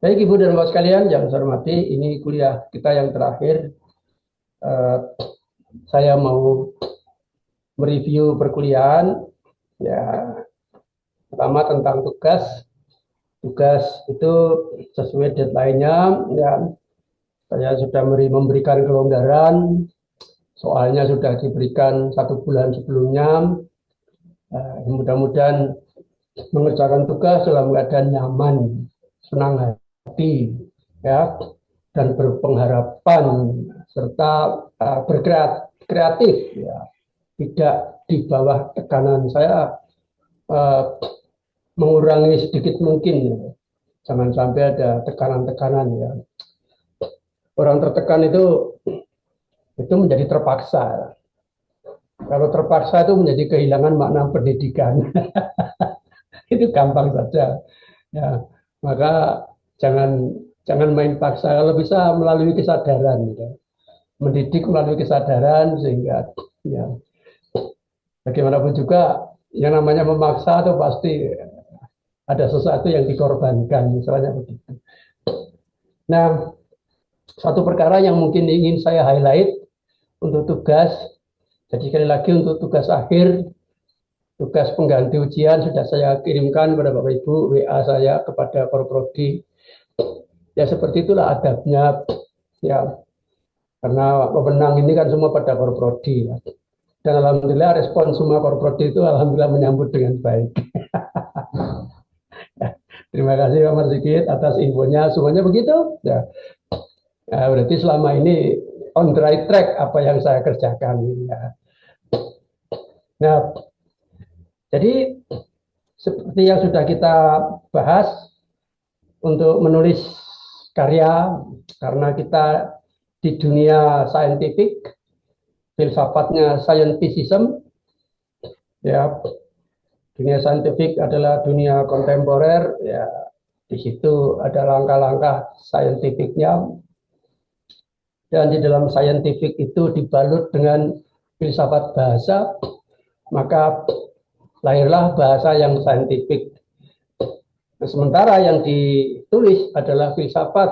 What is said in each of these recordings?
Baik Ibu dan Bapak sekalian, yang saya hormati, ini kuliah kita yang terakhir. Eh, saya mau mereview perkuliahan. Ya, pertama tentang tugas. Tugas itu sesuai deadline-nya. Ya, saya sudah memberikan kelonggaran. Soalnya sudah diberikan 1 bulan sebelumnya. Mudah-mudahan mengerjakan tugas dalam keadaan nyaman, senang hati, ya, dan berpengharapan serta berkreatif, ya, tidak di bawah tekanan. Saya uh, mengurangi sedikit mungkin, ya. Jangan sampai ada tekanan-tekanan, ya. Orang tertekan itu menjadi terpaksa. Kalau terpaksa itu menjadi kehilangan makna pendidikan. Itu gampang saja. Ya, maka jangan jangan main paksa. Kalau bisa melalui kesadaran, gitu. Mendidik melalui kesadaran sehingga, ya, bagaimanapun juga yang namanya memaksa itu pasti ada sesuatu yang dikorbankan, misalnya begitu. Nah, satu perkara yang mungkin ingin saya highlight untuk tugas, jadi sekali lagi untuk tugas akhir, tugas pengganti ujian sudah saya kirimkan kepada Bapak Ibu, WA saya kepada Korprodi. Ya seperti itulah adabnya, ya, karena pemenang ini kan semua pada Korprodi, ya. Dan alhamdulillah respon semua Korprodi itu alhamdulillah menyambut dengan baik. Terima kasih Pak Marsikit atas infonya, semuanya begitu. Ya, nah, berarti selama ini on the right track apa yang saya kerjakan. Ya. Nah, jadi seperti yang sudah kita bahas untuk menulis karya, karena kita di dunia saintifik, filsafatnya scientificism, ya, dunia saintifik adalah dunia kontemporer, ya, di situ ada langkah-langkah saintifiknya, dan di dalam saintifik itu dibalut dengan filsafat bahasa, maka lahirlah bahasa yang saintifik. Nah, sementara yang ditulis adalah filsafat,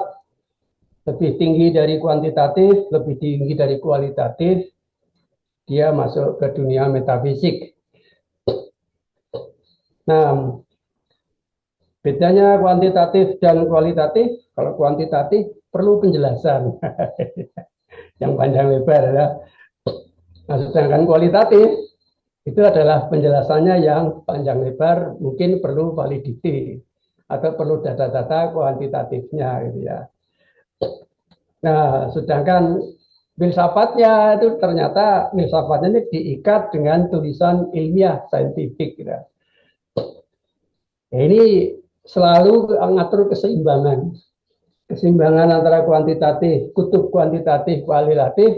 lebih tinggi dari kuantitatif, lebih tinggi dari kualitatif, dia masuk ke dunia metafisik. Nah, bedanya kuantitatif dan kualitatif, kalau kuantitatif perlu penjelasan yang panjang lebar, ya. Nah, sedangkan kualitatif itu adalah penjelasannya yang panjang lebar, mungkin perlu validity atau perlu data-data kuantitatifnya, gitu ya. Nah, sedangkan filsafatnya itu ternyata filsafatnya ini diikat dengan tulisan ilmiah saintifik, gitu. Ya, ini selalu mengatur keseimbangan, keseimbangan antara kuantitatif, kutub kuantitatif, kualitatif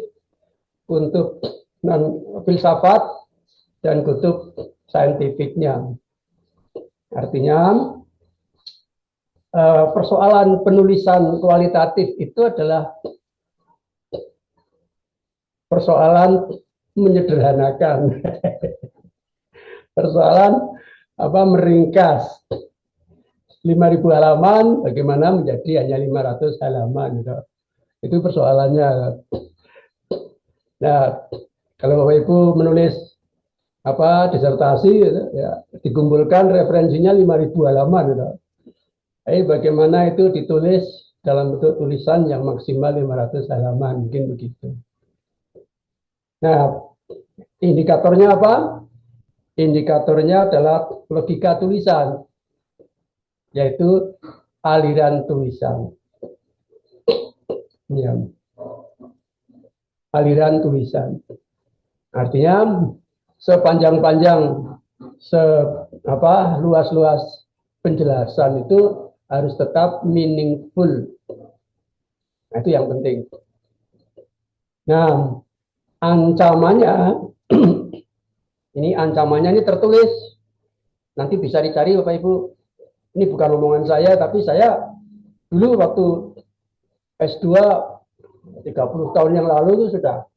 untuk non filsafat dan kutub saintifiknya. Artinya persoalan penulisan kualitatif itu adalah persoalan menyederhanakan, persoalan meringkas 5.000 halaman bagaimana menjadi hanya 500 halaman, gitu. Itu persoalannya. Nah, kalau Bapak Ibu menulis disertasi, gitu, ya, dikumpulkan referensinya 5.000 halaman, gitu. Bagaimana itu ditulis dalam bentuk tulisan yang maksimal 500 halaman, mungkin begitu. Nah, indikatornya apa? Indikatornya adalah logika tulisan, yaitu aliran tulisan. Ya, aliran tulisan. Artinya sepanjang-panjang luas-luas penjelasan itu harus tetap meaningful. Nah, itu yang penting. Nah, ancamannya ini tertulis. Nanti bisa dicari Bapak Ibu. Ini bukan omongan saya, tapi saya dulu waktu S2 30 tahun yang lalu itu sudah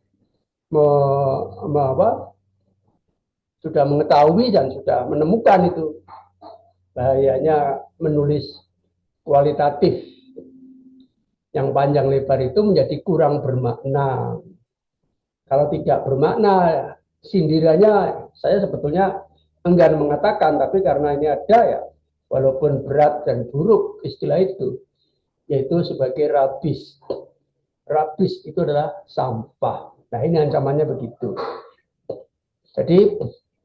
sudah mengetahui dan sudah menemukan itu bahayanya menulis kualitatif yang panjang lebar itu menjadi kurang bermakna. Kalau tidak bermakna, sindirannya saya sebetulnya enggan mengatakan, tapi karena ini ada ya, walaupun berat dan buruk istilah itu, yaitu sebagai rabis. Rabis itu adalah sampah. Nah ini ancamannya begitu. Jadi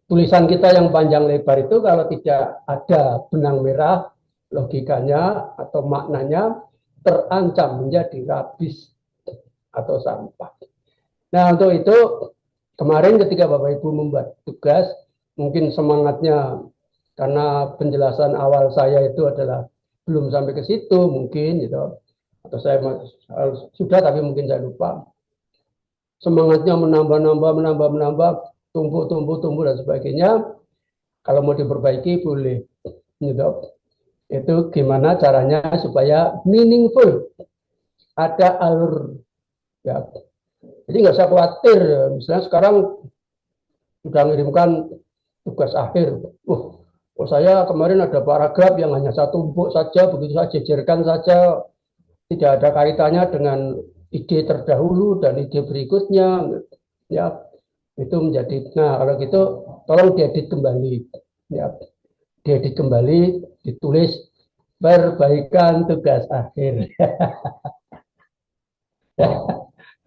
tulisan kita yang panjang lebar itu kalau tidak ada benang merah, logikanya atau maknanya terancam menjadi rabis atau sampah. Nah untuk itu kemarin ketika Bapak Ibu membuat tugas, mungkin semangatnya karena penjelasan awal saya itu adalah belum sampai ke situ mungkin gitu, atau saya sudah tapi mungkin saya lupa. Semangatnya menambah, tumbuh dan sebagainya. Kalau mau diperbaiki boleh, gitu. Itu gimana caranya supaya meaningful, ada alur, ya. Jadi nggak usah khawatir. Misalnya sekarang sudah mengirimkan tugas akhir. Saya kemarin ada paragraf yang hanya satu tumpuk saja, begitu saya jejerkan saja, tidak ada kaitannya dengan ide terdahulu dan ide berikutnya, ya itu menjadi. Nah kalau gitu tolong diedit kembali, ya diedit kembali, ditulis perbaikan tugas akhir,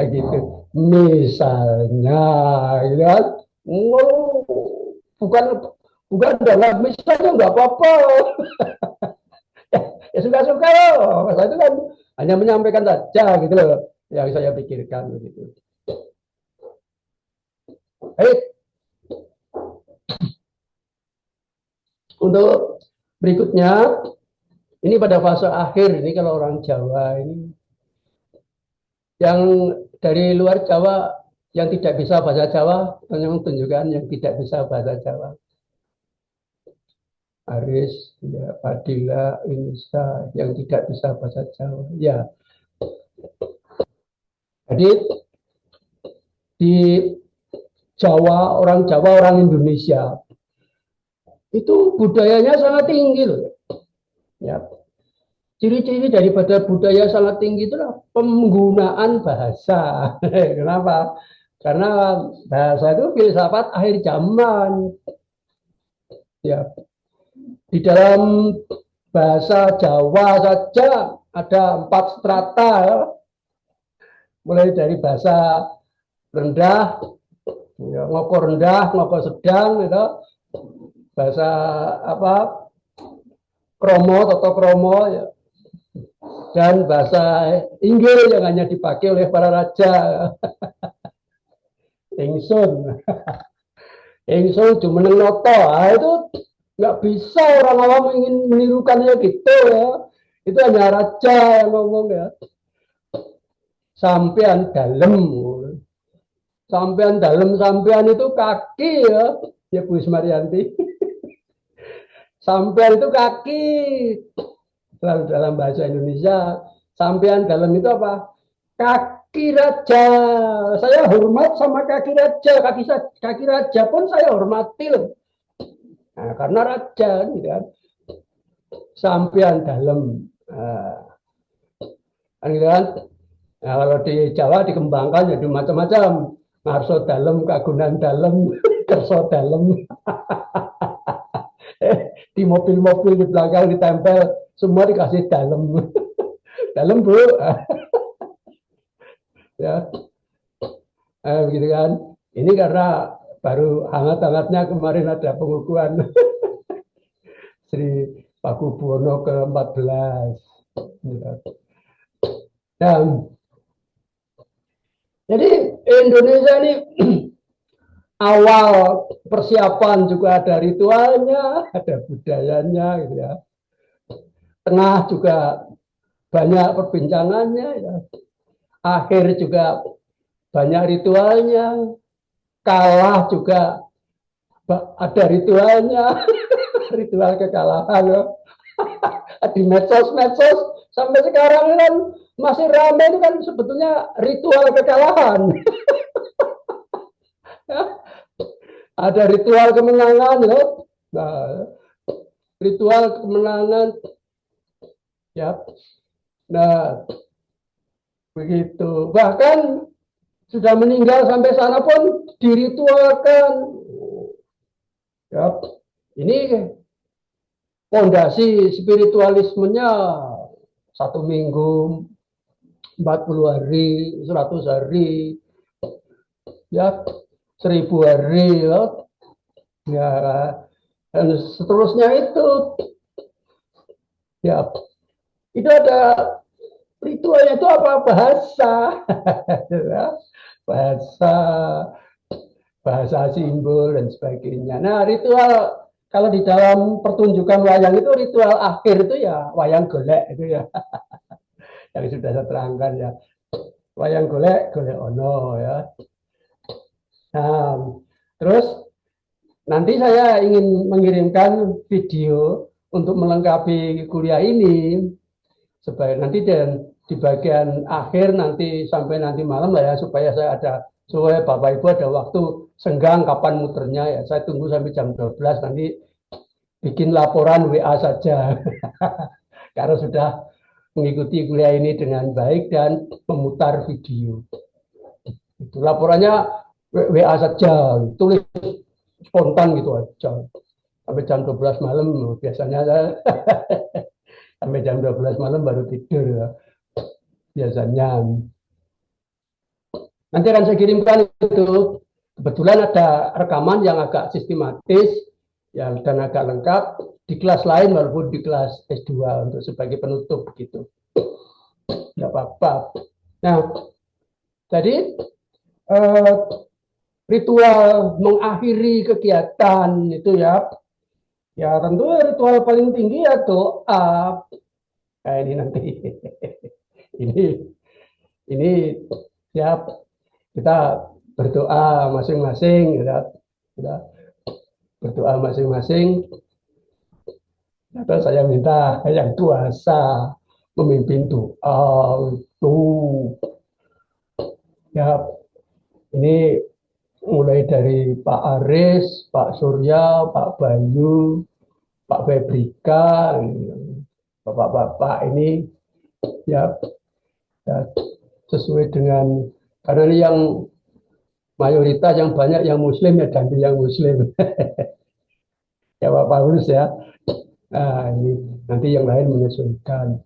gitu. Misalnya, gitu kan? Oh, bukan bukan dalam misalnya nggak apa-apa, ya suka-suka loh. Saya itu kan hanya menyampaikan saja gitu loh yang saya pikirkan begitu. Baik, untuk berikutnya ini pada fase akhir ini kalau orang Jawa ini yang dari luar Jawa yang tidak bisa bahasa Jawa, tolong tunjukkan yang tidak bisa bahasa Jawa. Aris, ya, Padilla, Insa yang tidak bisa bahasa Jawa. Ya, jadi di Jawa, orang Indonesia itu budayanya sangat tinggi loh. Ya, ciri-ciri daripada budaya sangat tinggi itu adalah penggunaan bahasa. Kenapa? Karena bahasa itu filsafat akhir zaman. Ya, di dalam bahasa Jawa saja ada 4 strata, ya. Mulai dari bahasa rendah, ya, ngoko rendah, ngoko sedang, gitu. Bahasa apa? Kromo, toto kromo, ya. Dan bahasa Inggris yang hanya dipakai oleh para raja. Ingsun, ingsun jumeneng noto, itu nggak bisa orang awam ingin menirukannya gitu ya. Itu hanya raja yang ngomong ya. Sampean dalam, sampean itu kaki ya Bu Ismarianti. Sampean itu kaki. Dalam bahasa Indonesia, sampean dalam itu apa? Kaki raja. Saya hormat sama kaki raja. Kaki raja pun saya hormati loh. Nah, karena raja, gitu kan. Sampean dalam. Gitu kan. Nah, kalau di Jawa dikembangkan jadi macam-macam. Ngarso dalam, kagunan dalam, kerso dalam. Di mobil-mobil di belakang ditempel, semua dikasih dalam. Dalam Bu. Ya, begitu kan. Ini karena baru hangat-hangatnya kemarin ada pengukuhan Sri Pakubuwono ke-14. Dan jadi Indonesia ini awal persiapan juga ada ritualnya, ada budayanya, gitu ya. Tengah juga banyak perbincangannya, ya. Akhir juga banyak ritualnya. Kalah juga ada ritualnya, ritual kekalahan. Ya. Di medsos sampai sekarang kan masih ramai itu kan sebetulnya ritual kekalahan. Ada ritual kemenangan loh. Nah, ritual kemenangan ya. Nah, begitu. Bahkan sudah meninggal sampai sana pun diritualkan. Ya, ini fondasi spiritualismenya 1 minggu, 40 hari, 100 hari, ya 1000 hari, ya dan seterusnya itu, ya itu ada ritualnya itu apa bahasa, bahasa bahasa simbol dan sebagainya. Nah, ritual kalau di dalam pertunjukan wayang itu ritual akhir itu ya wayang golek itu ya yang sudah saya terangkan ya. Wayang golek golek ono ya. Nah, terus nanti saya ingin mengirimkan video untuk melengkapi kuliah ini supaya nanti dan di bagian akhir nanti sampai nanti malam lah ya supaya saya ada supaya Bapak Ibu ada waktu senggang kapan muternya ya. Saya tunggu sampai jam 12 nanti bikin laporan WA saja karena sudah mengikuti kuliah ini dengan baik dan memutar video. Itu laporannya WA saja, tulis spontan gitu aja. Sampai jam 12 malam biasanya sampai jam 12 malam baru tidur ya. Biasanya. Nanti akan saya kirimkan itu. Kebetulan ada rekaman yang agak sistematis ya, dan agak lengkap di kelas lain walaupun di kelas S2 untuk sebagai penutup begitu. Tidak apa-apa. Nah, jadi ritual mengakhiri kegiatan itu ya, ya tentu ritual paling tinggi ya doa. Nah, ini nanti ini siap kita berdoa masing-masing ya, kita berdoa masing-masing. Atau saya minta yang kuasa memimpin doa itu ya. Ini mulai dari Pak Aris, Pak Surya, Pak Bayu, Pak Febrika, bapak-bapak ini ya, ya sesuai dengan karena ini yang mayoritas yang banyak yang Muslim ya dan yang Muslim ya Pak Paulus ya. Nah, ini nanti yang lain menyesuaikan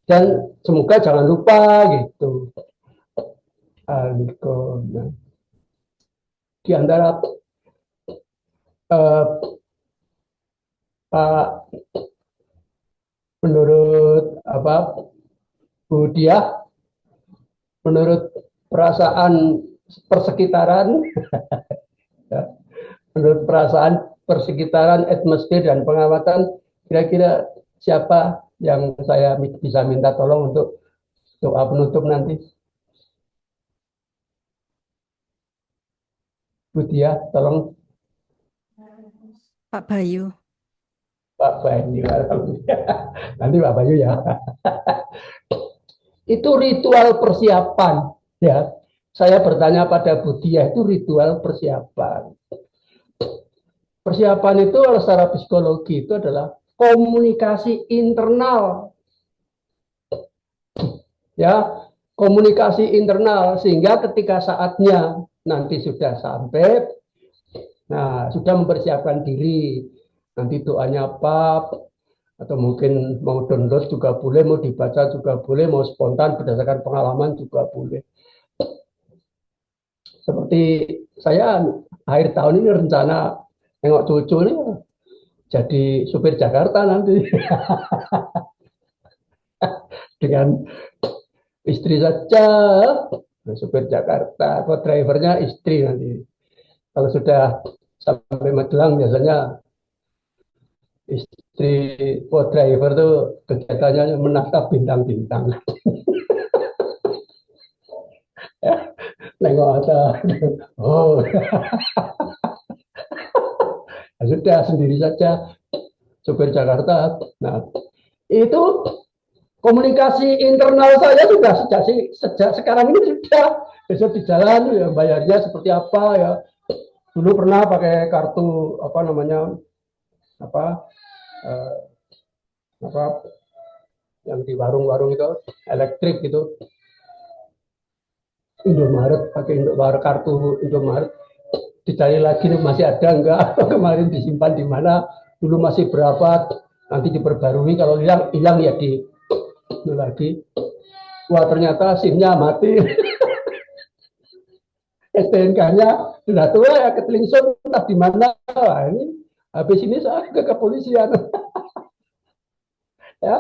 dan semoga jangan lupa gitu. Nah, di antara Pak menurut Bu Diah, menurut perasaan persekitaran, ya, menurut perasaan persekitaran, atmosfer dan pengamatan, kira-kira siapa yang saya bisa minta tolong untuk doa penutup nanti? Bu Diah, tolong. Pak Bayu. Pak Bayu, nanti Pak Bayu ya. Itu ritual persiapan ya. Saya bertanya pada Bu Diah, itu ritual persiapan. Persiapan itu secara psikologi itu adalah komunikasi internal. Ya, komunikasi internal sehingga ketika saatnya nanti sudah sampai, nah sudah mempersiapkan diri. Nanti doanya apa, atau mungkin mau download juga boleh, mau dibaca juga boleh, mau spontan berdasarkan pengalaman juga boleh. Seperti saya akhir tahun ini rencana nengok cucu ini jadi supir Jakarta nanti dengan istri saja, supir Jakarta, atau drivernya istri nanti. Kalau sudah sampai Magelang biasanya istri co-driver tuh kegiatannya menatap bintang-bintang. Ya, nengok atas. Oh, ya sudah sendiri saja supir Jakarta. Nah, itu komunikasi internal saya sudah sejak sekarang ini sudah besok di jalan ya bayarnya seperti apa ya. Dulu pernah pakai kartu apa namanya apa eh, apa yang di warung-warung itu elektrik gitu. Indomaret, pakai Indomaret, kartu Indomaret, dicari lagi masih ada enggak, kemarin disimpan di mana, dulu masih berapa, nanti diperbarui, kalau hilang hilang ya di itu lagi. Wah ternyata SIM-nya mati, STNK-nya sudah tua ya, ketelingsut entah di mana. Wah, ini habis ini saya ke kepolisian ya,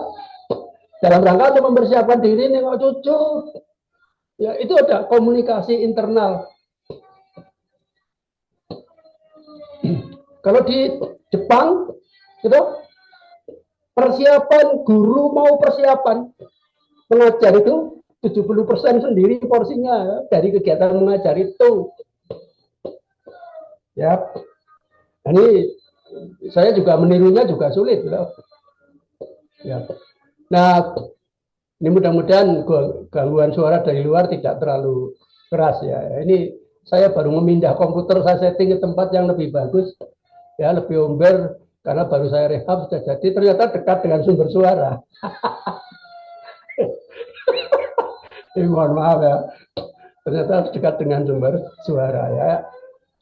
dalam rangka untuk mempersiapkan diri nih kok cucu. Ya itu ada komunikasi internal. Kalau di Jepang itu persiapan guru mau persiapan mengajar itu 70% sendiri porsinya ya, dari kegiatan mengajar itu. Ya, ini saya juga menirunya juga sulit. Ya. Nah, ini mudah-mudahan gangguan suara dari luar tidak terlalu keras ya. Ini saya baru memindah komputer, saya setting ke tempat yang lebih bagus, ya lebih umber karena baru saya rehab sudah jadi. Ternyata dekat dengan sumber suara. Ini mohon maaf ya. Ternyata dekat dengan sumber suara ya.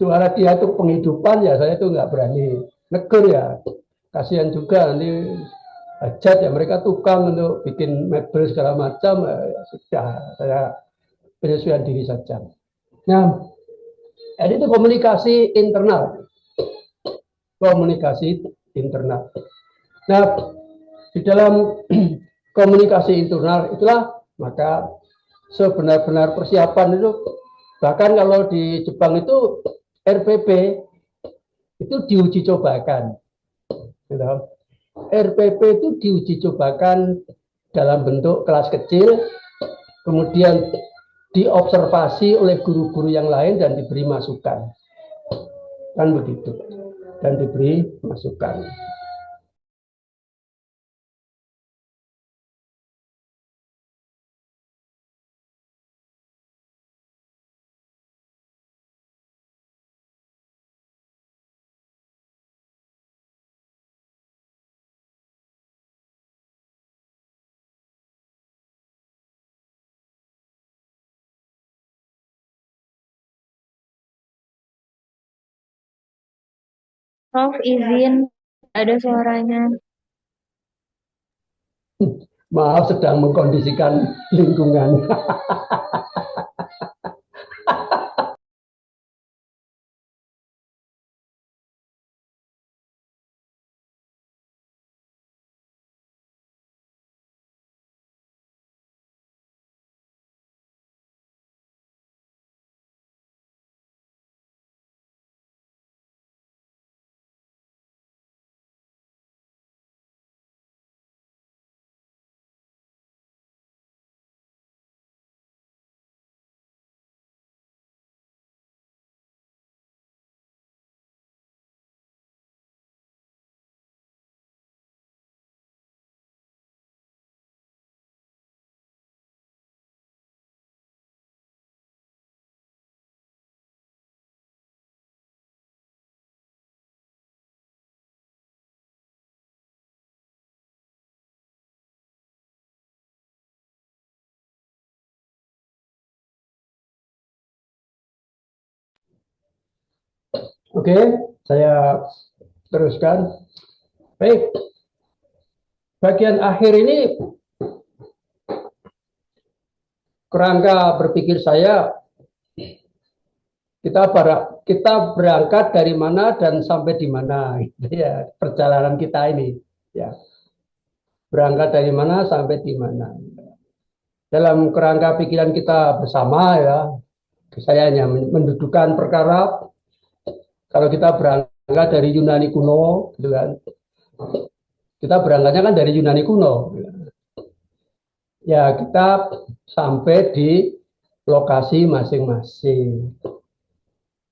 Suara dia itu penghidupan ya, saya itu nggak berani negur ya. Kasihan juga nanti hajat ya, mereka tukang untuk bikin mebel segala macam, ya, sudah saya penyesuaian diri saja. Nah, jadi itu komunikasi internal, komunikasi internal. Nah, di dalam komunikasi internal itulah maka sebenar-benar persiapan itu, bahkan kalau di Jepang itu RPP itu diuji cobakan, gitu. RPP itu diuji cobakan dalam bentuk kelas kecil, kemudian diobservasi oleh guru-guru yang lain dan diberi masukan, kan begitu, dan diberi masukan. Maaf izin, ada suaranya. Maaf, sedang mengkondisikan lingkungan. Oke, saya teruskan. Baik, bagian akhir ini kerangka berpikir saya, kita berangkat dari mana dan sampai di mana, gitu ya, perjalanan kita ini, ya, berangkat dari mana sampai di mana. Dalam kerangka pikiran kita bersama ya, saya hanya mendudukan perkara. Kalau kita berangkat dari Yunani kuno, gitu kan, kita berangkatnya kan dari Yunani kuno. Ya kita sampai di lokasi masing-masing.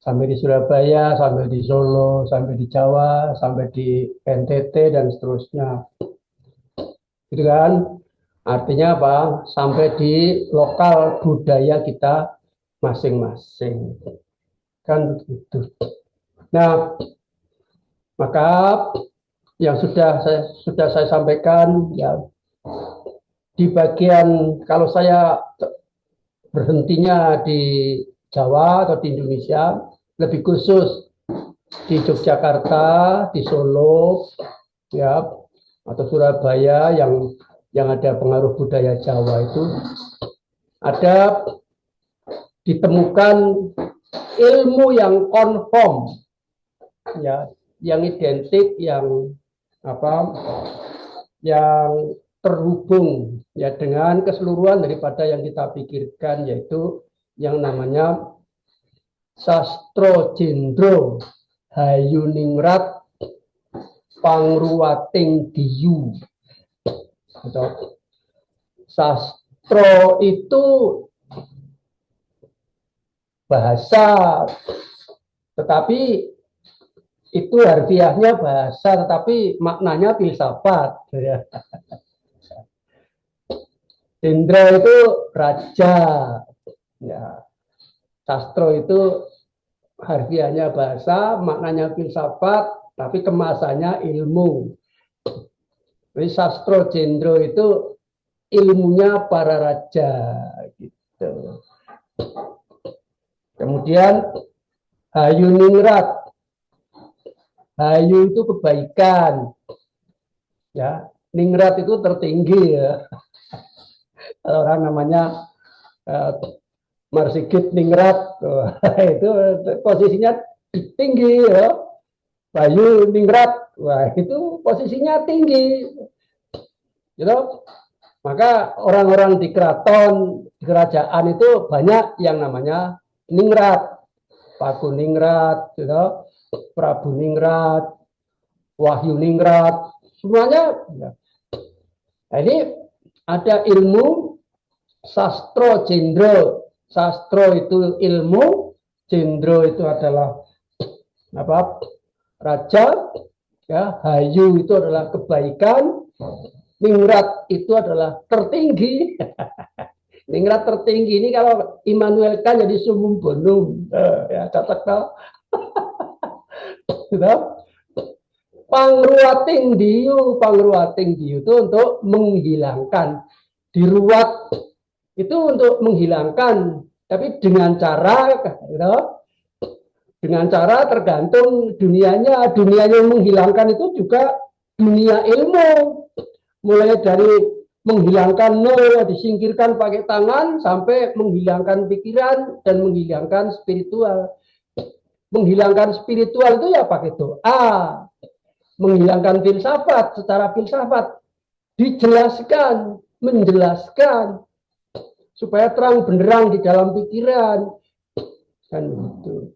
Sampai di Surabaya, sampai di Solo, sampai di Jawa, sampai di NTT dan seterusnya. Gitu kan? Artinya apa? Sampai di lokal budaya kita masing-masing. Kan begitu. Nah, maka yang sudah saya sampaikan ya, di bagian kalau saya berhentinya di Jawa atau di Indonesia, lebih khusus di Yogyakarta, di Solo, ya, atau Surabaya yang ada pengaruh budaya Jawa itu ada ditemukan ilmu yang konform, ya, yang identik, yang yang terhubung ya dengan keseluruhan daripada yang kita pikirkan, yaitu yang namanya Sastro Jendro Hayuningrat Pangruwating Diyu. Atau sastro itu bahasa, tetapi itu harfiahnya bahasa, tetapi maknanya filsafat. Jendra itu raja, ya. Sastro itu harfiahnya bahasa, maknanya filsafat, tapi kemasannya ilmu. Jadi sastro jendro itu ilmunya para raja, gitu. Kemudian Hayuningrat, Hayu itu kebaikan, ya. Ningrat itu tertinggi, ya. Orang namanya Marsigit Ningrat, itu posisinya tinggi, ya. Bayu Ningrat, wah itu posisinya tinggi, gitu. Maka orang-orang di keraton, di kerajaan itu banyak yang namanya Ningrat, Paku Ningrat, gitu. Prabu Ningrat, Wahyu Ningrat, semuanya. Ya. Nah, ini ada ilmu sastro jendro. Sastro itu ilmu, jendro itu adalah raja, ya. Hayu itu adalah kebaikan, Ningrat itu adalah tertinggi. Ningrat tertinggi ini kalau Immanuel Kant jadi sumum bonum, ya catat kau. Pangruwating diyu, pangruwating diyu itu untuk menghilangkan, diruat itu untuk menghilangkan, tapi dengan cara, gitu, dengan cara tergantung dunianya. Dunia yang menghilangkan itu juga dunia ilmu, mulai dari menghilangkan nol, disingkirkan pakai tangan, sampai menghilangkan pikiran dan menghilangkan spiritual. Menghilangkan spiritual itu ya pakai doa. Menghilangkan filsafat, secara filsafat dijelaskan, menjelaskan supaya terang benderang di dalam pikiran, kan begitu.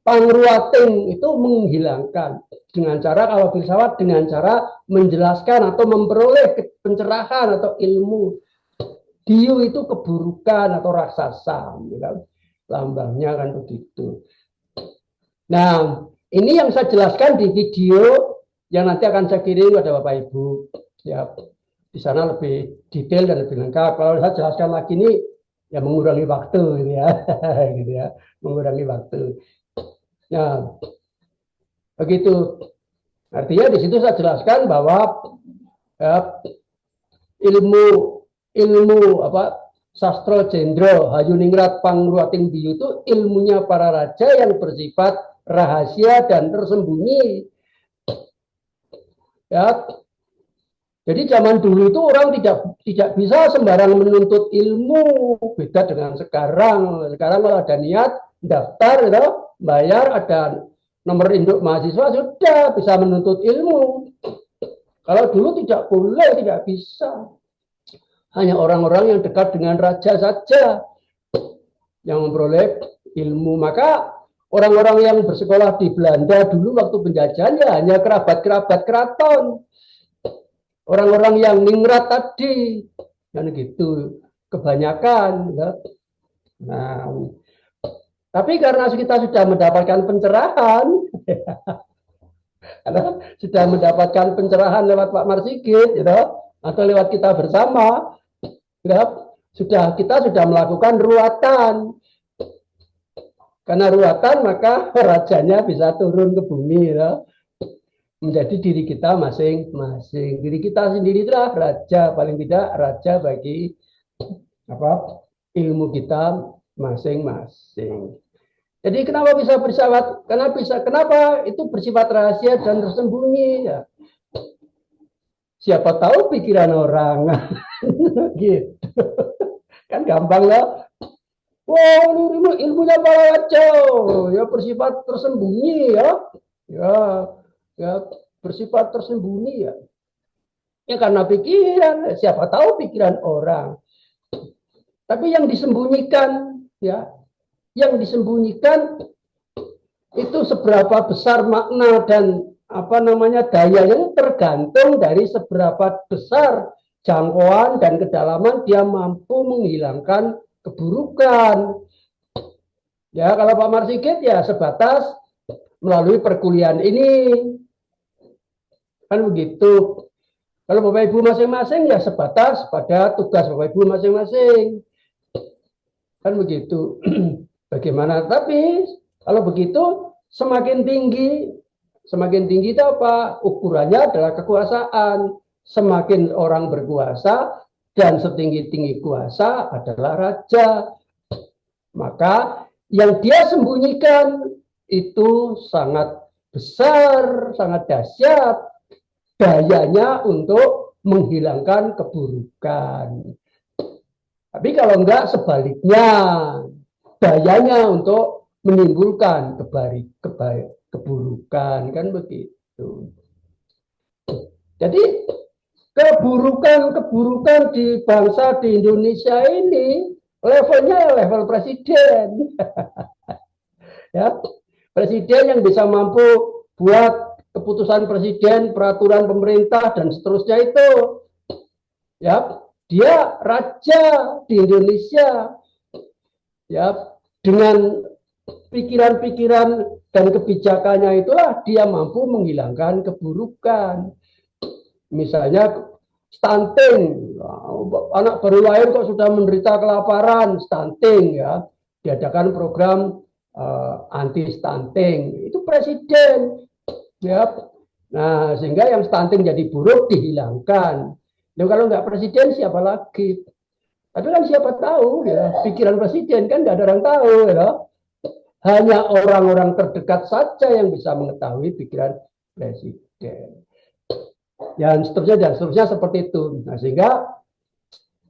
Pangruwating itu menghilangkan dengan cara, kalau filsafat dengan cara menjelaskan atau memperoleh pencerahan atau ilmu. Diyu itu keburukan atau raksasa, kan? Lambangnya kan begitu. Nah, ini yang saya jelaskan di video yang nanti akan saya kirim kepada Bapak Ibu. Ya, di sana lebih detail dan lebih lengkap. Kalau saya jelaskan lagi ini, ya mengurangi waktu, gitu ya, gitu ya, mengurangi waktu. Nah, begitu. Artinya di situ saya jelaskan bahwa ya, ilmu sastro jendro Hayuningrat Pangruwating Diyu itu ilmunya para raja yang bersifat rahasia dan tersembunyi. Ya. Jadi zaman dulu itu orang tidak bisa sembarang menuntut ilmu, beda dengan sekarang. Sekarang kalau ada niat daftar, gitu, bayar, ada nomor induk mahasiswa, sudah bisa menuntut ilmu. Kalau dulu tidak boleh, tidak bisa. Hanya orang-orang yang dekat dengan raja saja yang memperoleh ilmu. Maka orang-orang yang bersekolah di Belanda dulu waktu penjajahan ya hanya kerabat-kerabat keraton. Orang-orang yang ningrat tadi, kan gitu, kebanyakan. Ya. Nah, tapi karena kita sudah mendapatkan pencerahan, karena sudah mendapatkan pencerahan lewat Pak Marsigit, gitu, atau lewat kita bersama, kita sudah melakukan ruatan. Karena ruatan maka rajanya bisa turun ke bumi, gitu, menjadi diri kita masing-masing. Diri kita sendiri itulah raja, paling tidak raja bagi apa ilmu kita masing-masing. Jadi kenapa bisa bersifat? Kenapa itu bersifat rahasia dan tersembunyi? Ya. Siapa tahu pikiran orang, gitu. Kan gampang lah. Wah, ilmunya para kacau, ya bersifat tersembunyi ya, ya, ya bersifat tersembunyi ya. Ya karena pikiran, siapa tahu pikiran orang. Tapi yang disembunyikan, ya, yang disembunyikan itu seberapa besar makna dan apa namanya daya yang tergantung dari seberapa besar jangkauan dan kedalaman dia mampu menghilangkan keburukan. Ya kalau Pak Marsikit ya sebatas melalui perkuliahan ini kan begitu. Kalau Bapak Ibu masing-masing ya sebatas pada tugas Bapak Ibu masing-masing kan begitu. Bagaimana? Tapi kalau begitu semakin tinggi itu apa? Ukurannya adalah kekuasaan. Semakin orang berkuasa dan setinggi-tinggi kuasa adalah raja. Maka yang dia sembunyikan itu sangat besar, sangat dahsyat dayanya untuk menghilangkan keburukan. Tapi kalau enggak sebaliknya, dayanya untuk menimbulkan keburukan, kan begitu. Jadi keburukan di bangsa di Indonesia ini levelnya level presiden. Ya, presiden yang bisa mampu buat keputusan presiden, peraturan pemerintah dan seterusnya itu, ya, dia raja di Indonesia. Ya, dengan pikiran-pikiran dan kebijakannya itulah dia mampu menghilangkan keburukan. Misalnya stunting, anak baru lahir kok sudah menderita kelaparan, stunting ya, diadakan program anti stunting, itu presiden ya. Nah sehingga yang stunting jadi buruk dihilangkan. Nah, kalau nggak presiden siapa lagi? Tapi kan siapa tahu ya pikiran presiden kan nggak ada orang tahu ya. Hanya orang-orang terdekat saja yang bisa mengetahui pikiran presiden. Dan seterusnya seperti itu. Nah, sehingga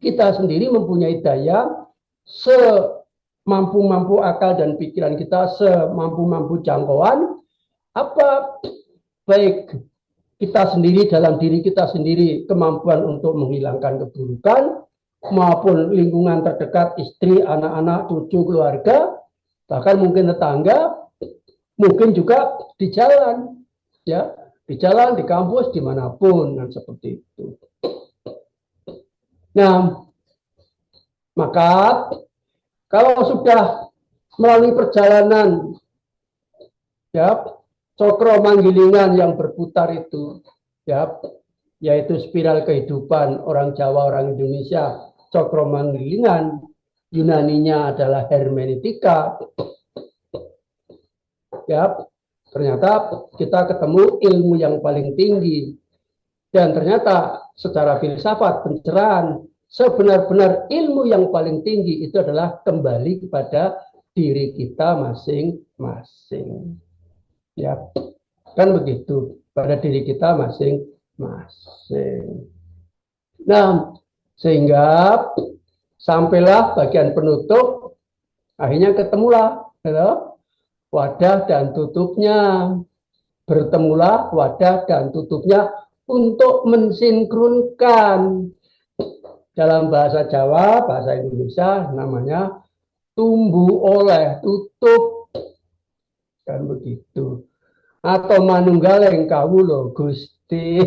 kita sendiri mempunyai daya semampu-mampu akal dan pikiran kita, semampu-mampu jangkauan, apa baik kita sendiri dalam diri kita sendiri kemampuan untuk menghilangkan keburukan, maupun lingkungan terdekat, istri, anak-anak, cucu, keluarga, bahkan mungkin tetangga, mungkin juga di jalan, ya. Di jalan, di kampus, dimanapun, dan seperti itu. Nah, maka kalau sudah melalui perjalanan, ya, cokro manggilingan yang berputar itu, ya, yaitu spiral kehidupan orang Jawa, orang Indonesia, cokro manggilingan, Yunaninya adalah hermeneutika, ya. Ternyata kita ketemu ilmu yang paling tinggi. Dan ternyata secara filsafat, pencerahan, sebenar-benar ilmu yang paling tinggi itu adalah kembali kepada diri kita masing-masing. Ya, kan begitu. Pada diri kita masing-masing. Nah, sehingga sampailah bagian penutup, akhirnya ketemulah, ya, wadah dan tutupnya. Bertemulah wadah dan tutupnya untuk mensinkronkan. Dalam bahasa Jawa, bahasa Indonesia namanya tumbuh oleh tutup. Kan begitu. Atau manunggaling kawula Gusti.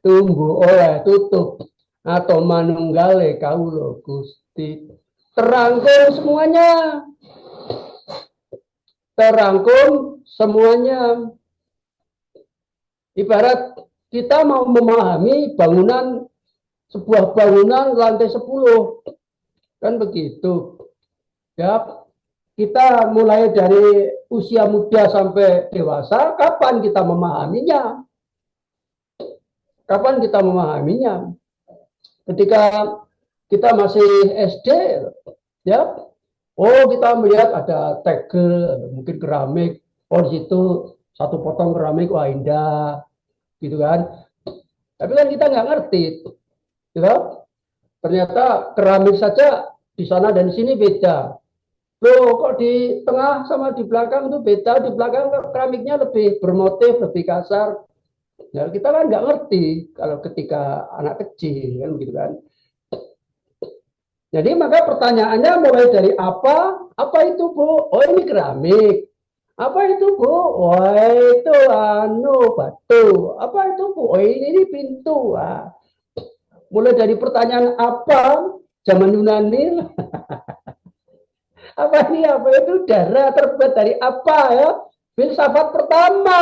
Tumbuh oleh tutup. Atau manunggale kawula Gusti. Terangkum semuanya. Terangkum semuanya. Ibarat kita mau memahami bangunan, sebuah bangunan lantai 10. Kan begitu. Ya, kita mulai dari usia muda sampai dewasa, kapan kita memahaminya? Kapan kita memahaminya? ketika kita masih SD, ya, oh kita melihat ada tegel, mungkin keramik, oh di situ satu potong keramik, wah indah, gitu kan. Tapi kan kita nggak ngerti, gitu. Ternyata keramik saja di sana dan di sini beda. Loh, kok di tengah sama di belakang itu beda? Di belakang keramiknya lebih bermotif, lebih kasar. Ya, kita kan nggak ngerti kalau ketika anak kecil, kan begitu kan. Jadi maka pertanyaannya mulai dari apa? Apa itu, Bu? Oh, ini keramik. Apa itu, Bu? Oh, itu batu. Apa itu, Bu? Oh, ini pintu. Nah, mulai dari pertanyaan apa? Zaman Yunani, apa ini, apa itu, darah terbuat dari apa, ya? Filsafat pertama,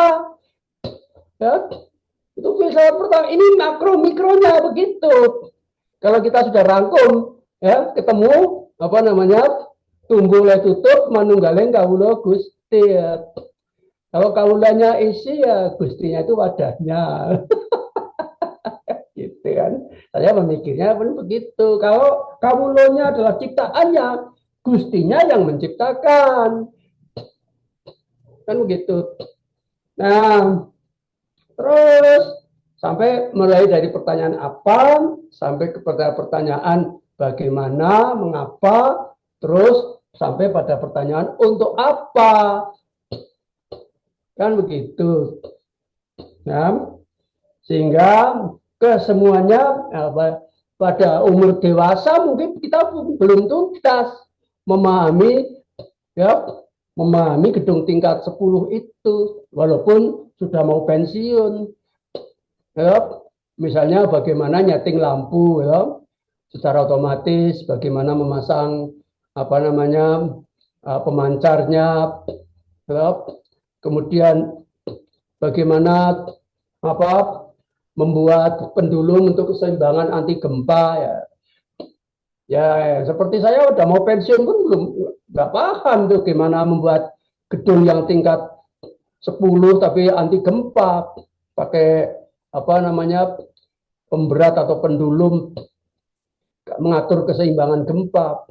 ya. Itu filsafat pertama. Ini makro mikronya begitu. Kalau kita sudah rangkum, ya, ketemu apa namanya, tumbuh le tutup manunggaling kawula Gusti, ya. Kalau kawulanya isi, ya Gustinya itu wadahnya. Gitu kan. Saya memikirnya pun begitu. Kalau kawulanya adalah ciptaannya, Gustinya yang menciptakan. Kan begitu. Nah, terus sampai mulai dari pertanyaan apa sampai kepada pertanyaan bagaimana, mengapa, terus sampai pada pertanyaan untuk apa. Kan begitu. Nah, sehingga kesemuanya pada umur dewasa mungkin kita belum tuntas memahami, ya, memahami gedung tingkat 10 itu walaupun sudah mau pensiun, ya. Misalnya bagaimana nyeting lampu, ya, secara otomatis, bagaimana memasang apa namanya pemancarnya, ya. Kemudian bagaimana apa membuat pendulum untuk keseimbangan anti gempa, ya. Ya, seperti saya udah mau pensiun pun belum nggak paham tuh gimana membuat gedung yang tingkat 10 tapi anti gempa pakai apa namanya pemberat atau pendulum mengatur keseimbangan gempa.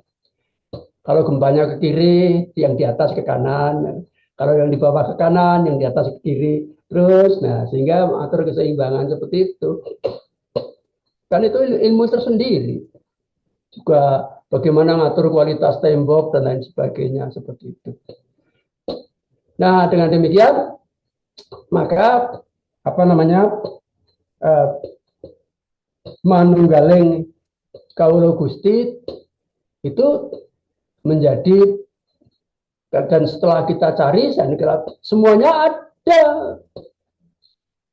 Kalau gempanya ke kiri, yang di atas ke kanan. Kalau yang di bawah ke kanan, yang di atas ke kiri. Terus, nah sehingga mengatur keseimbangan seperti itu. Kan itu ilmu tersendiri. Juga bagaimana mengatur kualitas tembok dan lain sebagainya seperti itu. Nah, dengan demikian maka apa namanya manunggaling kawula Gusti itu menjadi, dan setelah kita cari semuanya ada.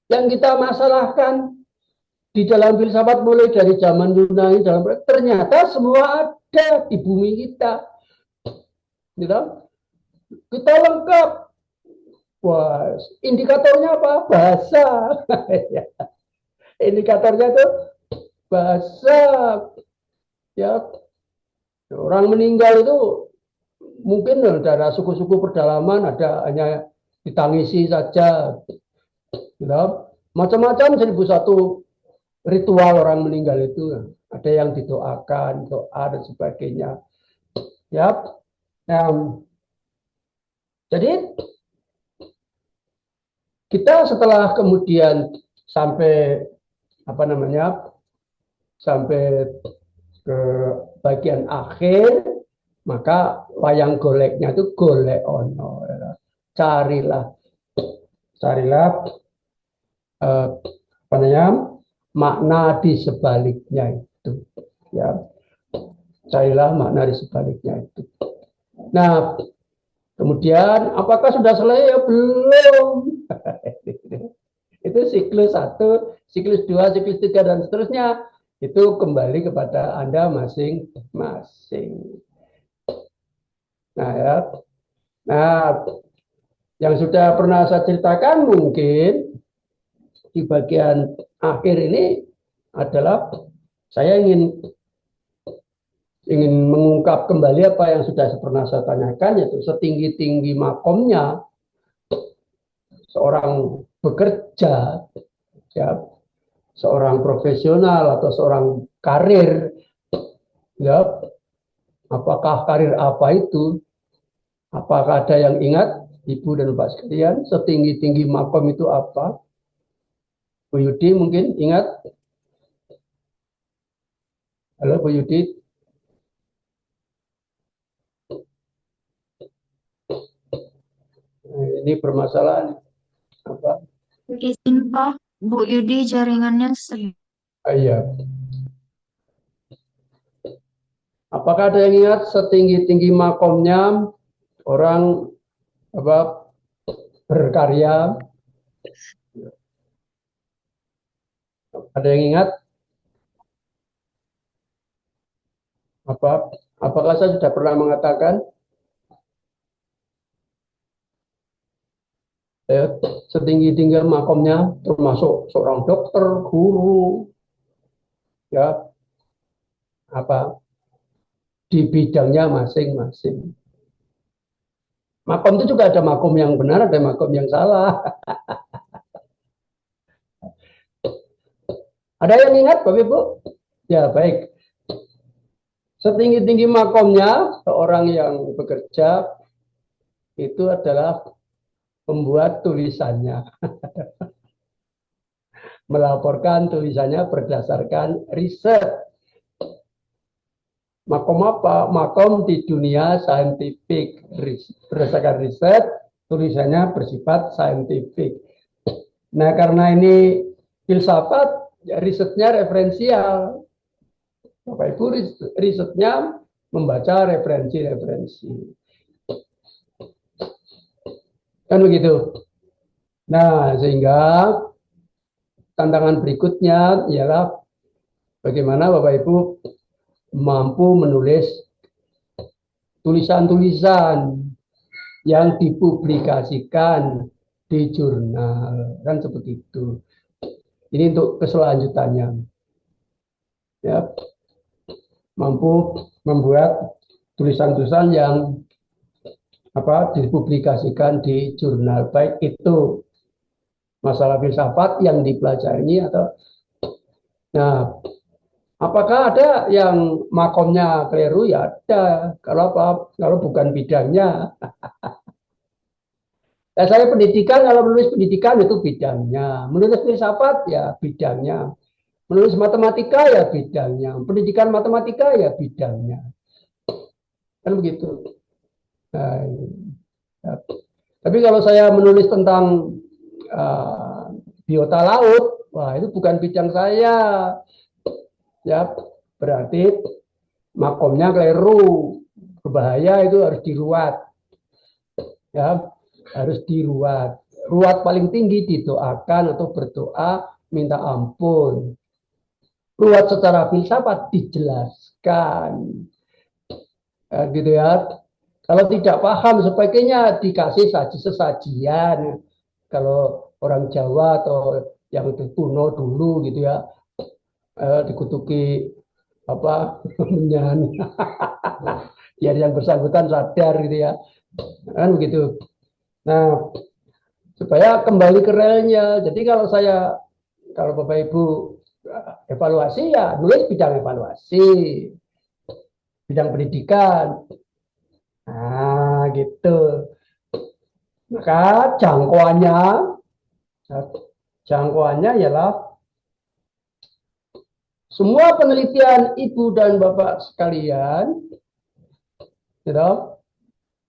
Yang kita masalahkan di dalam filsafat mulai dari zaman Yunani ternyata semua ada di bumi kita. Gitu? Kita lengkap. Wah, indikatornya apa? Bahasa. Indikatornya itu bahasa. Ya, orang meninggal itu mungkin dari suku-suku pedalaman ada hanya ditangisi saja. Gitu? Macam-macam 1001 ritual orang meninggal itu. Ada yang didoakan, doa dan sebagainya. Ya. Nah, jadi kita setelah kemudian sampai apa namanya sampai ke bagian akhir, maka wayang goleknya itu golek ono, carilah apa namanya makna di sebaliknya itu, ya, carilah makna di sebaliknya itu. Nah, kemudian apakah sudah selesai? Ya, belum. Itu siklus 1, siklus 2, siklus 3 dan seterusnya. Itu kembali kepada Anda masing-masing. Nah, ya. Nah, yang sudah pernah saya ceritakan mungkin di bagian akhir ini adalah saya ingin mengungkap kembali apa yang sudah pernah saya tanyakan, yaitu setinggi-tinggi makomnya seorang bekerja, ya, seorang profesional atau seorang karir, ya. Apakah karir apa itu? Apakah ada yang ingat, Ibu dan Bapak sekalian, setinggi-tinggi makom itu apa? Bu Yudi mungkin ingat? Halo Bu Yudi. Ini permasalahan apa? Izin Pak, Bu Yudi jaringannya sedang. Iya. Apakah ada yang ingat setinggi-tinggi makomnya orang apa berkarya? Ada yang ingat? Apakah saya sudah pernah mengatakan setinggi-tinggi makomnya termasuk seorang dokter, guru, ya apa di bidangnya masing-masing. Makom itu juga ada makom yang benar, ada makom yang salah. Ada yang ingat, Bapak Ibu? Ya, baik. Setinggi-tinggi makomnya, seorang yang bekerja itu adalah membuat tulisannya. Melaporkan tulisannya berdasarkan riset. Makom apa? Makom di dunia saintifik. Berdasarkan riset, tulisannya bersifat saintifik. Nah, karena ini filsafat, ya risetnya referensial. Bapak Ibu risetnya membaca referensi-referensi. Kan begitu. Nah, sehingga tantangan berikutnya ialah bagaimana Bapak Ibu mampu menulis tulisan-tulisan yang dipublikasikan di jurnal. Kan seperti itu. Ini untuk keselanjutannya. Ya, mampu membuat tulisan-tulisan yang dipublikasikan di jurnal, baik itu masalah filsafat yang dipelajari atau nah apakah ada yang makomnya keliru? Ya ada, kalau bukan bidangnya. Nah, saya pendidikan, kalau menulis pendidikan itu bidangnya, menulis filsafat ya bidangnya, menulis matematika ya bidangnya, pendidikan matematika ya bidangnya, kan begitu. Nah, ya. Tapi kalau saya menulis tentang biota laut, wah itu bukan bidang saya, ya berarti makomnya keliru, berbahaya, itu harus diruat, ya harus diruat. Ruat paling tinggi didoakan atau berdoa minta ampun. Ruat secara filsafat dijelaskan, ya, gitu ya. Kalau tidak paham sebagainya dikasih sesajian. Kalau orang Jawa atau yang kuno dulu gitu ya, dikutuki apa menyanyi biar yang bersangkutan sadar gitu ya, kan begitu. Nah, supaya kembali ke relnya. Jadi kalau Bapak Ibu evaluasi ya nulis bidang evaluasi, bidang pendidikan. Nah, gitu. Maka jangkauannya ialah semua penelitian Ibu dan Bapak sekalian, gitu,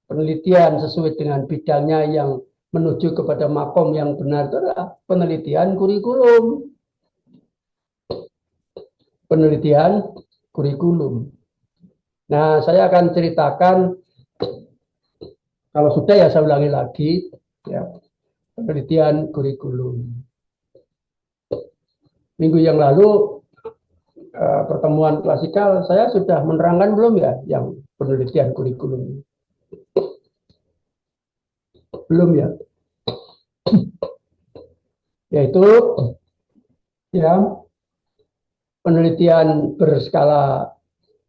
penelitian sesuai dengan bidangnya yang menuju kepada makom yang benar itu adalah penelitian kurikulum. Penelitian kurikulum. Nah, saya akan ceritakan, kalau sudah ya saya ulangi lagi, ya, penelitian kurikulum. Minggu yang lalu pertemuan klasikal saya sudah menerangkan belum ya yang penelitian kurikulum? Belum ya? Yaitu ya penelitian berskala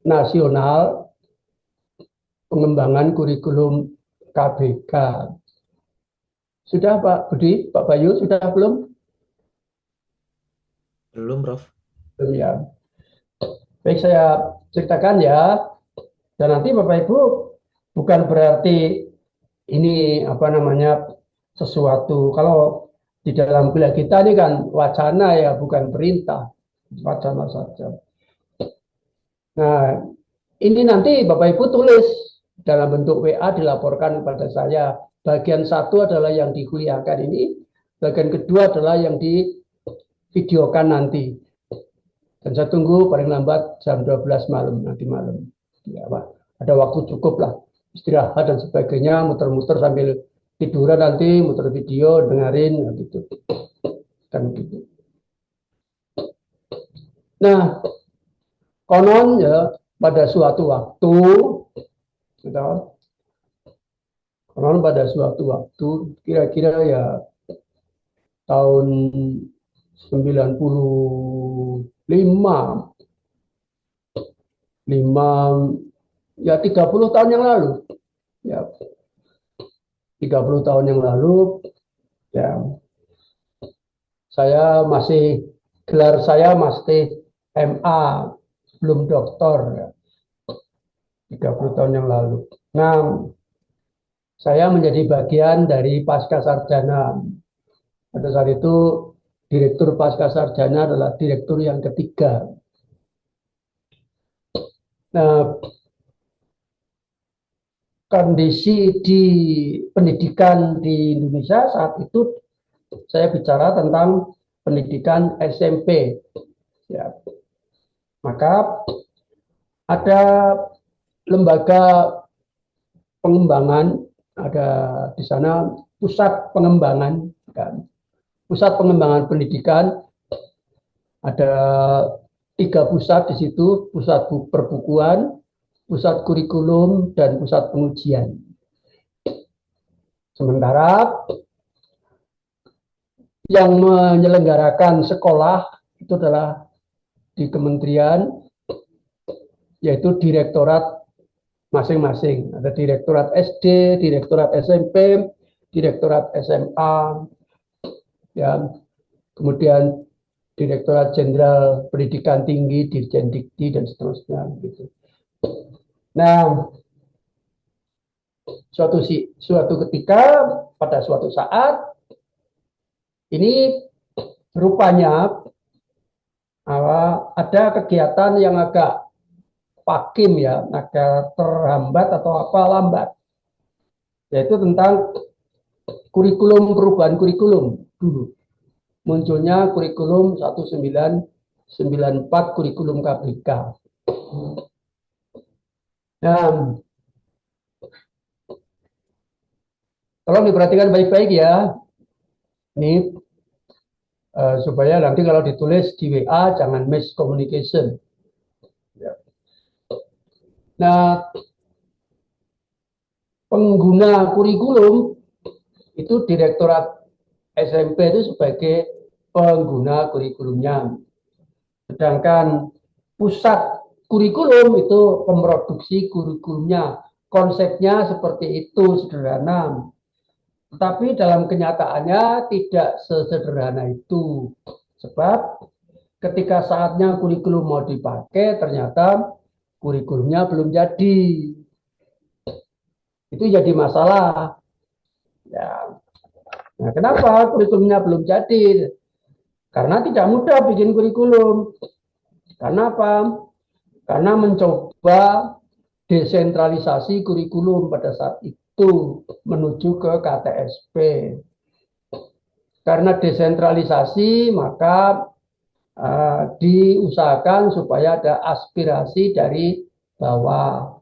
nasional pengembangan kurikulum KBK. Sudah Pak Budi, Pak Bayu, sudah belum? Belum, Prof. Belum ya. Baik, saya ceritakan ya. Dan nanti Bapak Ibu bukan berarti ini apa namanya sesuatu. Kalau di dalam kuliah kita ini kan wacana ya, bukan perintah, wacana saja. Nah, ini nanti Bapak Ibu tulis dalam bentuk WA, dilaporkan kepada saya. Bagian satu adalah yang dikuliahkan ini, bagian kedua adalah yang divideokan nanti. Dan saya tunggu paling lambat jam 12 malam, nanti malam. Ya, Pak. Ada waktu cukup lah, istirahat dan sebagainya, muter-muter sambil tiduran nanti, muter video, dengerin, gitu. Kan gitu. Nah, konon ya pada suatu waktu, gitu, konon pada suatu waktu, kira-kira ya tahun 95, 30 tahun yang lalu, ya 30 tahun yang lalu, ya gelar saya masih MA, belum doktor, ya, 30 tahun yang lalu. Nah, saya menjadi bagian dari pasca sarjana. Pada saat itu direktur pasca sarjana adalah direktur yang ketiga. Nah, kondisi di pendidikan di Indonesia saat itu, saya bicara tentang pendidikan SMP. Ya, maka ada lembaga pengembangan, ada di sana pusat pengembangan, kan? Pusat pengembangan pendidikan, ada 3 pusat di situ, pusat perbukuan, pusat kurikulum, dan pusat pengujian. Sementara yang menyelenggarakan sekolah itu adalah di kementerian, yaitu direktorat masing-masing. Ada direktorat SD, direktorat SMP, direktorat SMA, ya, kemudian Direktorat Jenderal Pendidikan Tinggi, Dirjen Dikti, dan seterusnya. Gitu. Nah, suatu ketika, pada suatu saat, ini rupanya ada kegiatan yang agak pakim ya, agak terhambat atau apa lambat, yaitu tentang kurikulum, perubahan kurikulum dulu. Munculnya kurikulum 1994, kurikulum KPK. Nah, tolong diperhatikan baik-baik ya. Ini supaya nanti kalau ditulis di WA jangan miscommunication. Ya. Nah, pengguna kurikulum itu direktorat SMP itu sebagai pengguna kurikulumnya. Sedangkan pusat kurikulum itu pemroduksi kurikulumnya. Konsepnya seperti itu, sederhana. Tetapi dalam kenyataannya tidak sesederhana itu. Sebab ketika saatnya kurikulum mau dipakai, ternyata kurikulumnya belum jadi. Itu jadi masalah. Ya. Nah, kenapa kurikulumnya belum jadi? Karena tidak mudah bikin kurikulum. Karena apa? Karena mencoba desentralisasi kurikulum pada saat itu menuju ke KTSP. Karena desentralisasi, maka diusahakan supaya ada aspirasi dari bawah.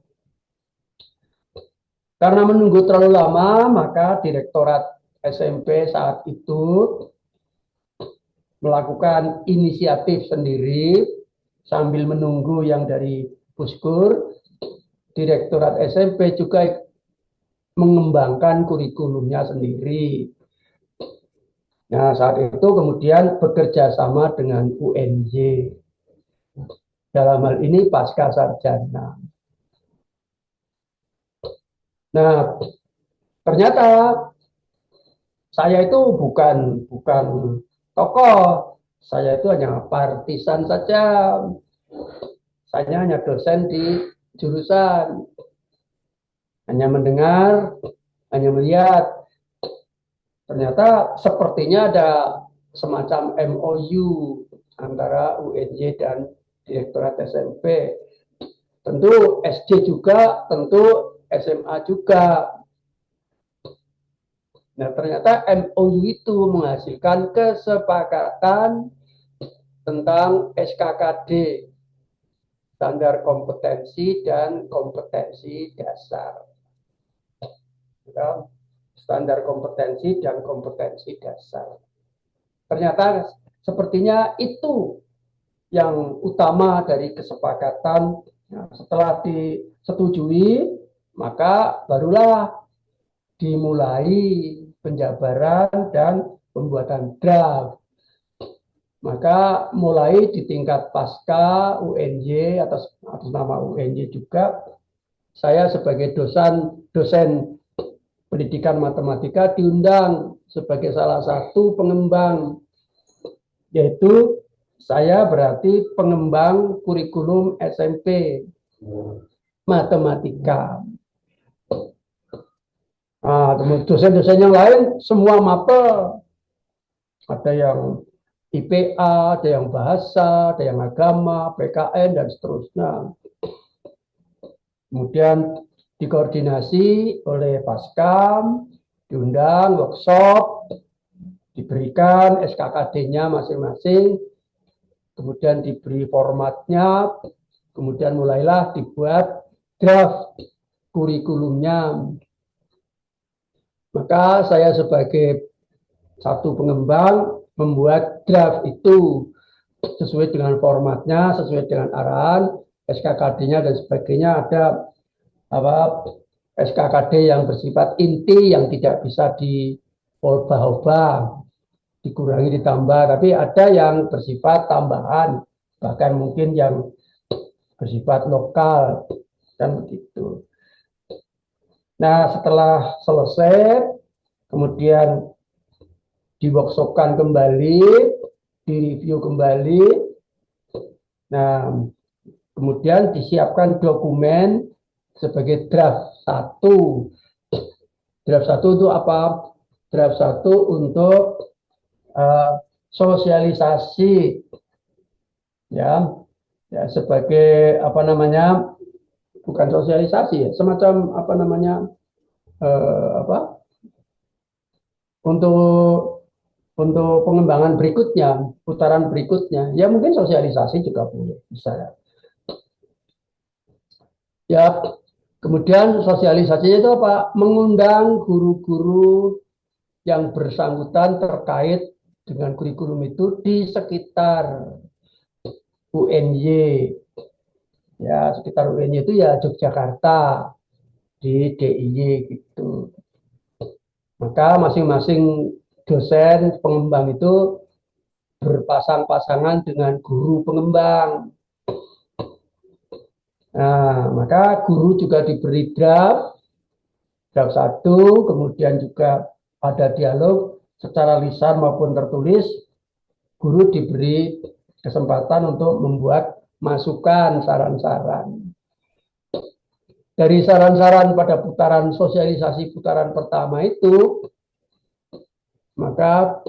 Karena menunggu terlalu lama, maka Direktorat SMP saat itu melakukan inisiatif sendiri sambil menunggu yang dari Puskur. Direktorat SMP juga mengembangkan kurikulumnya sendiri. Nah, saat itu kemudian bekerja sama dengan UNJ. Dalam hal ini pasca sarjana. Nah, ternyata saya itu bukan tokoh, saya itu hanya partisan saja. Saya hanya dosen di jurusan, hanya mendengar, hanya melihat. Ternyata sepertinya ada semacam MOU antara UNJ dan Direktorat SMP. Tentu SD juga, tentu SMA juga. Nah, ternyata MOU itu menghasilkan kesepakatan tentang SKKD, standar kompetensi dan kompetensi dasar. Standar kompetensi dan kompetensi dasar. Ternyata sepertinya itu yang utama dari kesepakatan. Nah, setelah disetujui, maka barulah dimulai penjabaran dan pembuatan draft. Maka mulai di tingkat pasca UNJ atas nama UNJ juga, saya sebagai dosen pendidikan matematika diundang sebagai salah satu pengembang, yaitu saya berarti pengembang kurikulum SMP matematika. Nah, dosen-dosen yang lain semua mapel, ada yang IPA, ada yang bahasa, ada yang agama, PKN, dan seterusnya. Kemudian dikoordinasi oleh Paskam, diundang workshop, diberikan SKKD-nya masing-masing, kemudian diberi formatnya, kemudian mulailah dibuat draft kurikulumnya. Maka saya sebagai satu pengembang membuat draft itu sesuai dengan formatnya, sesuai dengan arahan, SKKD-nya dan sebagainya. Ada SKKD yang bersifat inti yang tidak bisa diubah-ubah, dikurangi ditambah, tapi ada yang bersifat tambahan, bahkan mungkin yang bersifat lokal, kan begitu. Nah, setelah selesai, kemudian di-workshopkan kembali, direview kembali. Nah, kemudian disiapkan dokumen sebagai draft 1. Draft 1 itu apa? Draft 1 untuk sosialisasi, ya sebagai apa namanya, bukan sosialisasi ya, semacam apa namanya, untuk pengembangan berikutnya, putaran berikutnya, ya mungkin sosialisasi juga boleh, bisa ya. Ya, kemudian sosialisasinya itu apa? Mengundang guru-guru yang bersangkutan terkait dengan kurikulum itu di sekitar UNY. Ya, sekitar UNY itu ya Yogyakarta, di DIY gitu. Maka masing-masing dosen pengembang itu berpasang-pasangan dengan guru pengembang. Nah, maka guru juga diberi draft 1, kemudian juga ada dialog secara lisan maupun tertulis. Guru diberi kesempatan untuk membuat masukan, saran-saran. Dari saran-saran pada putaran sosialisasi putaran pertama itu, maka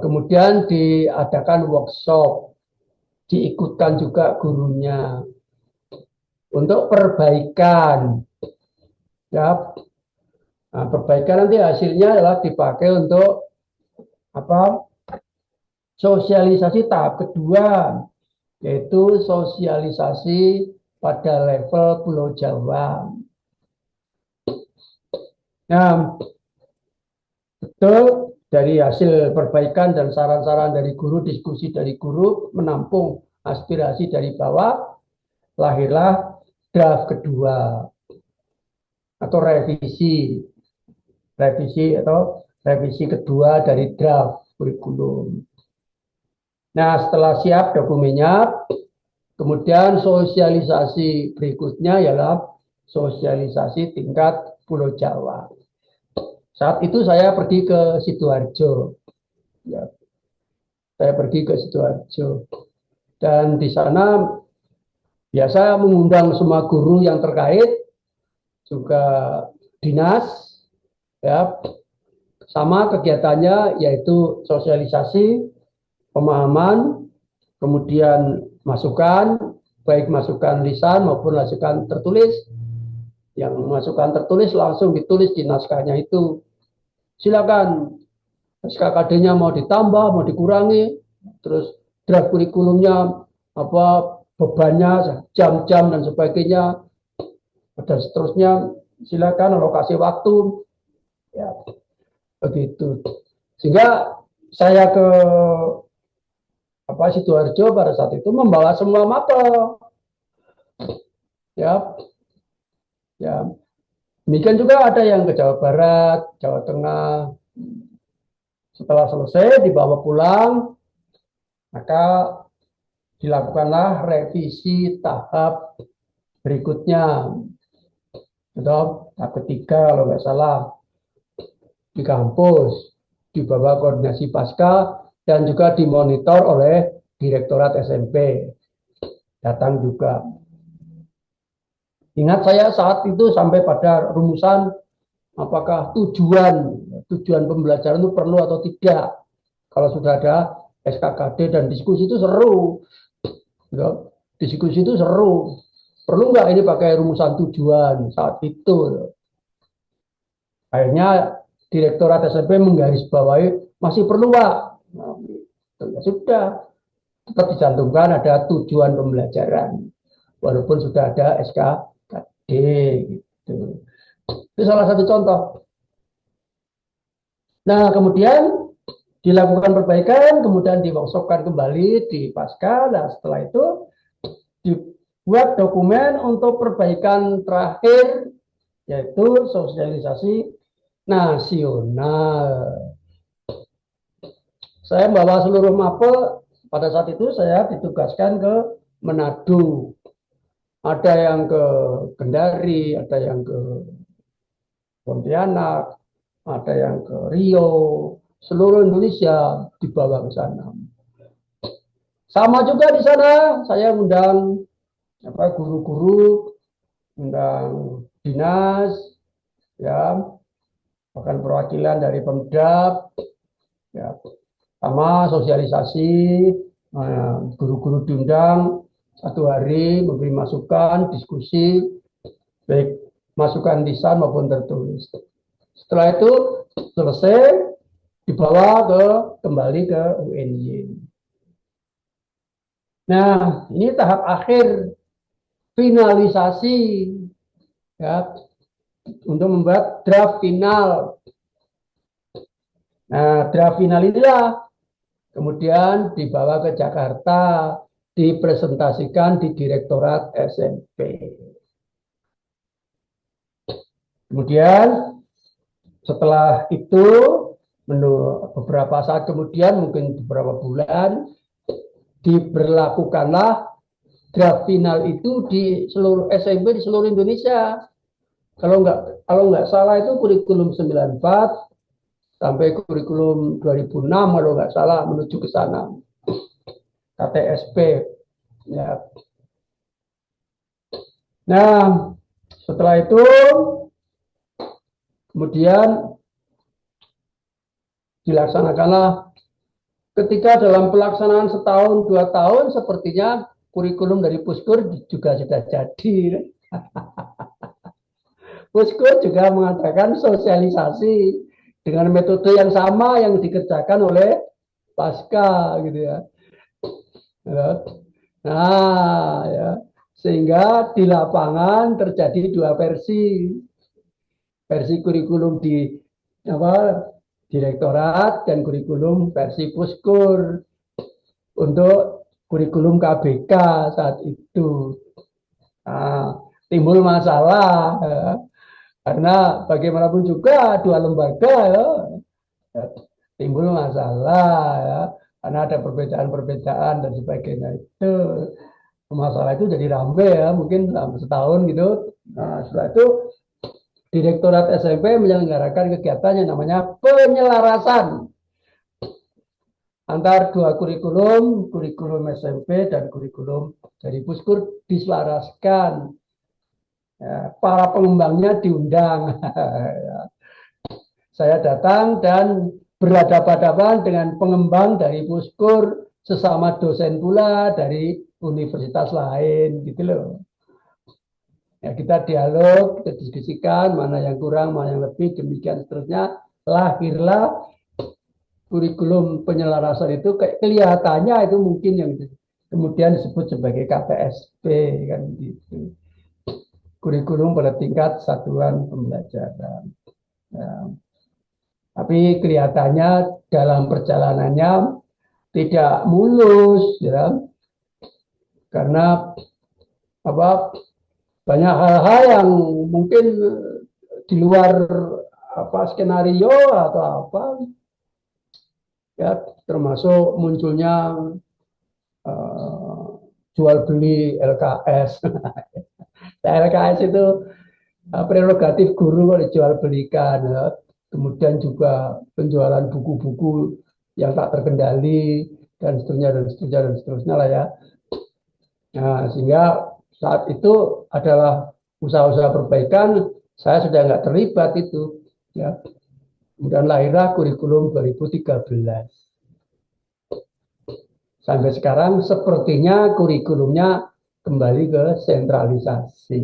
kemudian diadakan workshop, diikutkan juga gurunya untuk perbaikan. Ya, nah, perbaikan nanti hasilnya adalah dipakai untuk apa? Sosialisasi tahap kedua, yaitu sosialisasi pada level Pulau Jawa. Nah, betul, dari hasil perbaikan dan saran-saran dari guru, diskusi dari guru, menampung aspirasi dari bawah, lahirlah draft kedua atau revisi kedua dari draft kurikulum. Nah, setelah siap dokumennya, kemudian sosialisasi berikutnya ialah sosialisasi tingkat Pulau Jawa. Saat itu saya pergi ke Sidoarjo. Ya, saya pergi ke Sidoarjo. Dan di sana biasa mengundang semua guru yang terkait, juga dinas, ya, sama kegiatannya yaitu sosialisasi, pemahaman, kemudian masukan, baik masukan lisan maupun masukan tertulis. Yang masukan tertulis langsung ditulis di naskahnya itu. Silakan SKKD-nya mau ditambah, mau dikurangi, terus draft kurikulumnya apa bebannya, jam-jam dan sebagainya, dan seterusnya. Silakan alokasi waktu, ya begitu. Sehingga saya ke Sidoarjo pada saat itu membawa semua mapel, ya, ya. Demikian juga ada yang ke Jawa Barat, Jawa Tengah. Setelah selesai dibawa pulang, maka dilakukanlah revisi tahap berikutnya. Tahap ketiga kalau nggak salah, di kampus, di bawah koordinasi pasca dan juga dimonitor oleh Direktorat SMP. Datang juga. Ingat saya saat itu sampai pada rumusan apakah tujuan pembelajaran itu perlu atau tidak. Kalau sudah ada SKKD dan diskusi itu seru. Diskusi itu seru. Perlu nggak ini pakai rumusan tujuan saat itu? Akhirnya Direktorat SMP menggarisbawahi masih perlu, Pak. Nah, ya sudah, tetap dicantumkan ada tujuan pembelajaran, walaupun sudah ada SKKD. Gitu. Itu salah satu contoh. Nah, kemudian dilakukan perbaikan, kemudian diworkshopkan kembali di pasca. Nah, setelah itu dibuat dokumen untuk perbaikan terakhir, yaitu sosialisasi nasional. Saya bawa seluruh mapel. Pada saat itu saya ditugaskan ke Manado. Ada yang ke Kendari, ada yang ke Pontianak, ada yang ke Rio. Seluruh Indonesia dibawa ke sana. Sama juga di sana saya undang guru-guru, undang dinas, ya, bahkan perwakilan dari Pemdab, ya, sama sosialisasi, guru-guru diundang satu hari memberi masukan, diskusi, baik masukan lisan maupun tertulis. Setelah itu selesai, dibawa kembali ke UNY. Nah, ini tahap akhir finalisasi, ya, untuk membuat draft final. Nah, draft final inilah kemudian dibawa ke Jakarta, dipresentasikan di Direktorat SMP. Kemudian setelah itu, beberapa saat kemudian, mungkin beberapa bulan, diberlakukanlah draft final itu di seluruh SMP di seluruh Indonesia. Kalau nggak salah itu kurikulum 94 sampai kurikulum 2006 kalau nggak salah menuju ke sana. KTSP. Ya. Nah, setelah itu kemudian dilaksanakanlah, ketika dalam pelaksanaan setahun 2 tahun sepertinya kurikulum dari Puskur juga sudah jadi. Puskur juga mengadakan sosialisasi dengan metode yang sama yang dikerjakan oleh Pasca, gitu ya. Nah, ya, sehingga di lapangan terjadi dua versi kurikulum di Direktorat dan kurikulum versi Puskur. Untuk kurikulum KBK saat itu, nah, timbul masalah, ya, karena bagaimanapun juga dua lembaga, ya, timbul masalah, ya, karena ada perbedaan-perbedaan dan sebagainya. Itu masalah itu jadi ramai, ya, mungkin setahun gitu. Nah, setelah itu Direktorat SMP menyelenggarakan kegiatan yang namanya penyelarasan. antar dua kurikulum, kurikulum SMP dan kurikulum dari Puskur diselaraskan. Ya, para pengembangnya diundang. Saya datang dan berhadapan-hadapan dengan pengembang dari Puskur, sesama dosen pula dari universitas lain, gitu loh. Ya, kita dialog, kita diskusikan mana yang kurang, mana yang lebih, demikian seterusnya. Lahirlah kurikulum penyelarasan itu kelihatannya itu mungkin yang kemudian disebut sebagai KTSP kan gitu. Kurikulum pada tingkat satuan pembelajaran. Ya. Tapi kelihatannya dalam perjalanannya tidak mulus, ya, karena apa banyak hal-hal yang mungkin di luar apa skenario atau apa, ya, termasuk munculnya uh, jual beli LKS. LKS itu prerogatif guru kalau dijual belikan, ya. Kemudian juga penjualan buku-buku yang tak terkendali dan seterusnya dan seterusnya dan seterusnya lah ya. Nah, sehingga saat itu adalah usaha-usaha perbaikan, saya sudah nggak terlibat itu, ya. Kemudian lahirlah kurikulum 2013. Sampai sekarang sepertinya kurikulumnya kembali ke sentralisasi.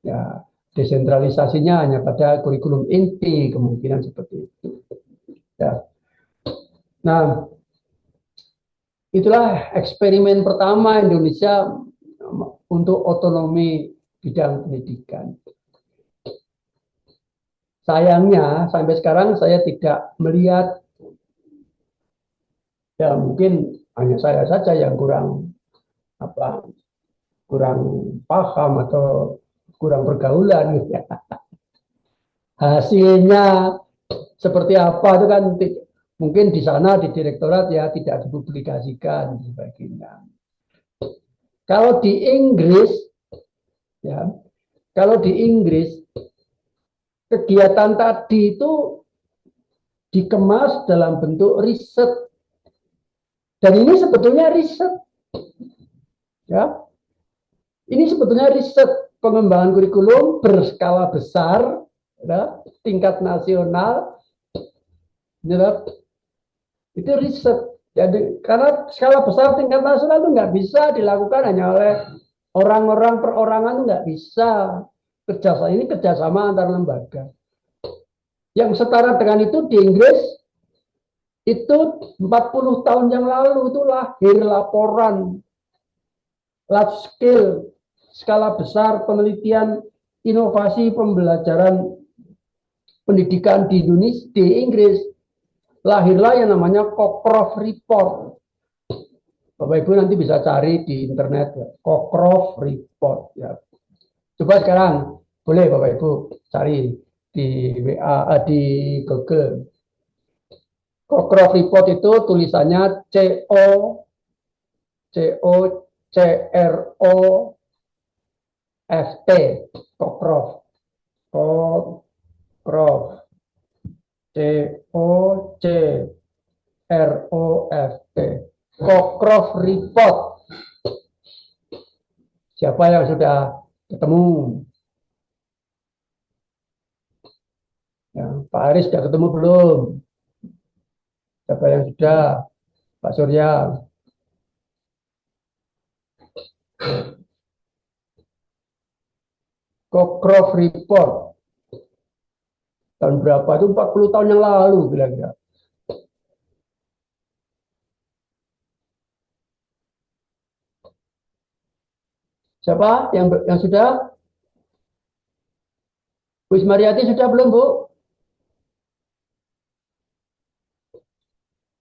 Ya, desentralisasinya hanya pada kurikulum inti, kemungkinan seperti itu. Ya. Nah, itulah eksperimen pertama Indonesia untuk otonomi bidang pendidikan. Sayangnya sampai sekarang saya tidak melihat, ya mungkin hanya saya saja yang kurang apa kurang paham atau kurang pergaulan gitu ya. Hasilnya seperti apa itu kan mungkin di sana di direktorat ya tidak dipublikasikan sebagainya. Kalau di Inggris, ya, kalau di Inggris kegiatan tadi itu dikemas dalam bentuk riset, dan ini sebetulnya riset, ya, ini sebetulnya riset pengembangan kurikulum berskala besar, ya, tingkat nasional, ya, itu riset. Jadi karena skala besar tingkat nasional itu nggak bisa dilakukan hanya oleh orang-orang perorangan, itu nggak bisa. Kerjasama ini kerjasama antar lembaga. Yang setara dengan itu di Inggris itu 40 tahun yang lalu itu lahir laporan large scale, skala besar penelitian inovasi pembelajaran pendidikan di Indonesia, di Inggris. Lahirlah yang namanya Cochrane Report. Bapak Ibu nanti bisa cari di internet ya. Cochrane Report ya. Coba sekarang boleh Bapak Ibu cari di WA, di Google. Cochrane Report itu tulisannya COCROFT. Cochrane. Cochrane. COCROFT. Cochrane Report. Siapa yang sudah ketemu? Ya, Pak Aris sudah ketemu belum? Siapa yang sudah? Pak Surya. Cochrane Report. Tahun berapa? Itu 40 tahun yang lalu kira-kira. Siapa yang sudah? Bu Ismariati sudah belum, Bu?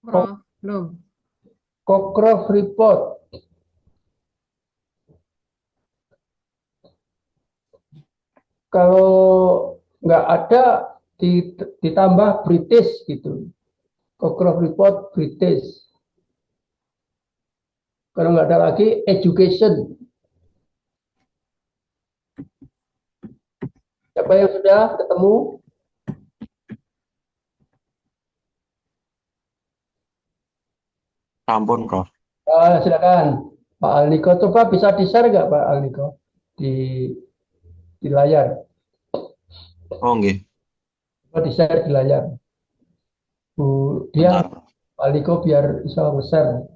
Prof, belum. Cochrane Report. Kalau nggak ada ditambah British gitu. Cochrane Report British. Kalau nggak ada lagi education. Siapa yang sudah ketemu? Ampun, Prof. Silakan Pak Alniko, coba bisa di-share nggak Pak Alniko di layar? Oh, nggih. Coba di-share di layar. Bu dia Bentar. Pak Alniko biar bisa nge-share.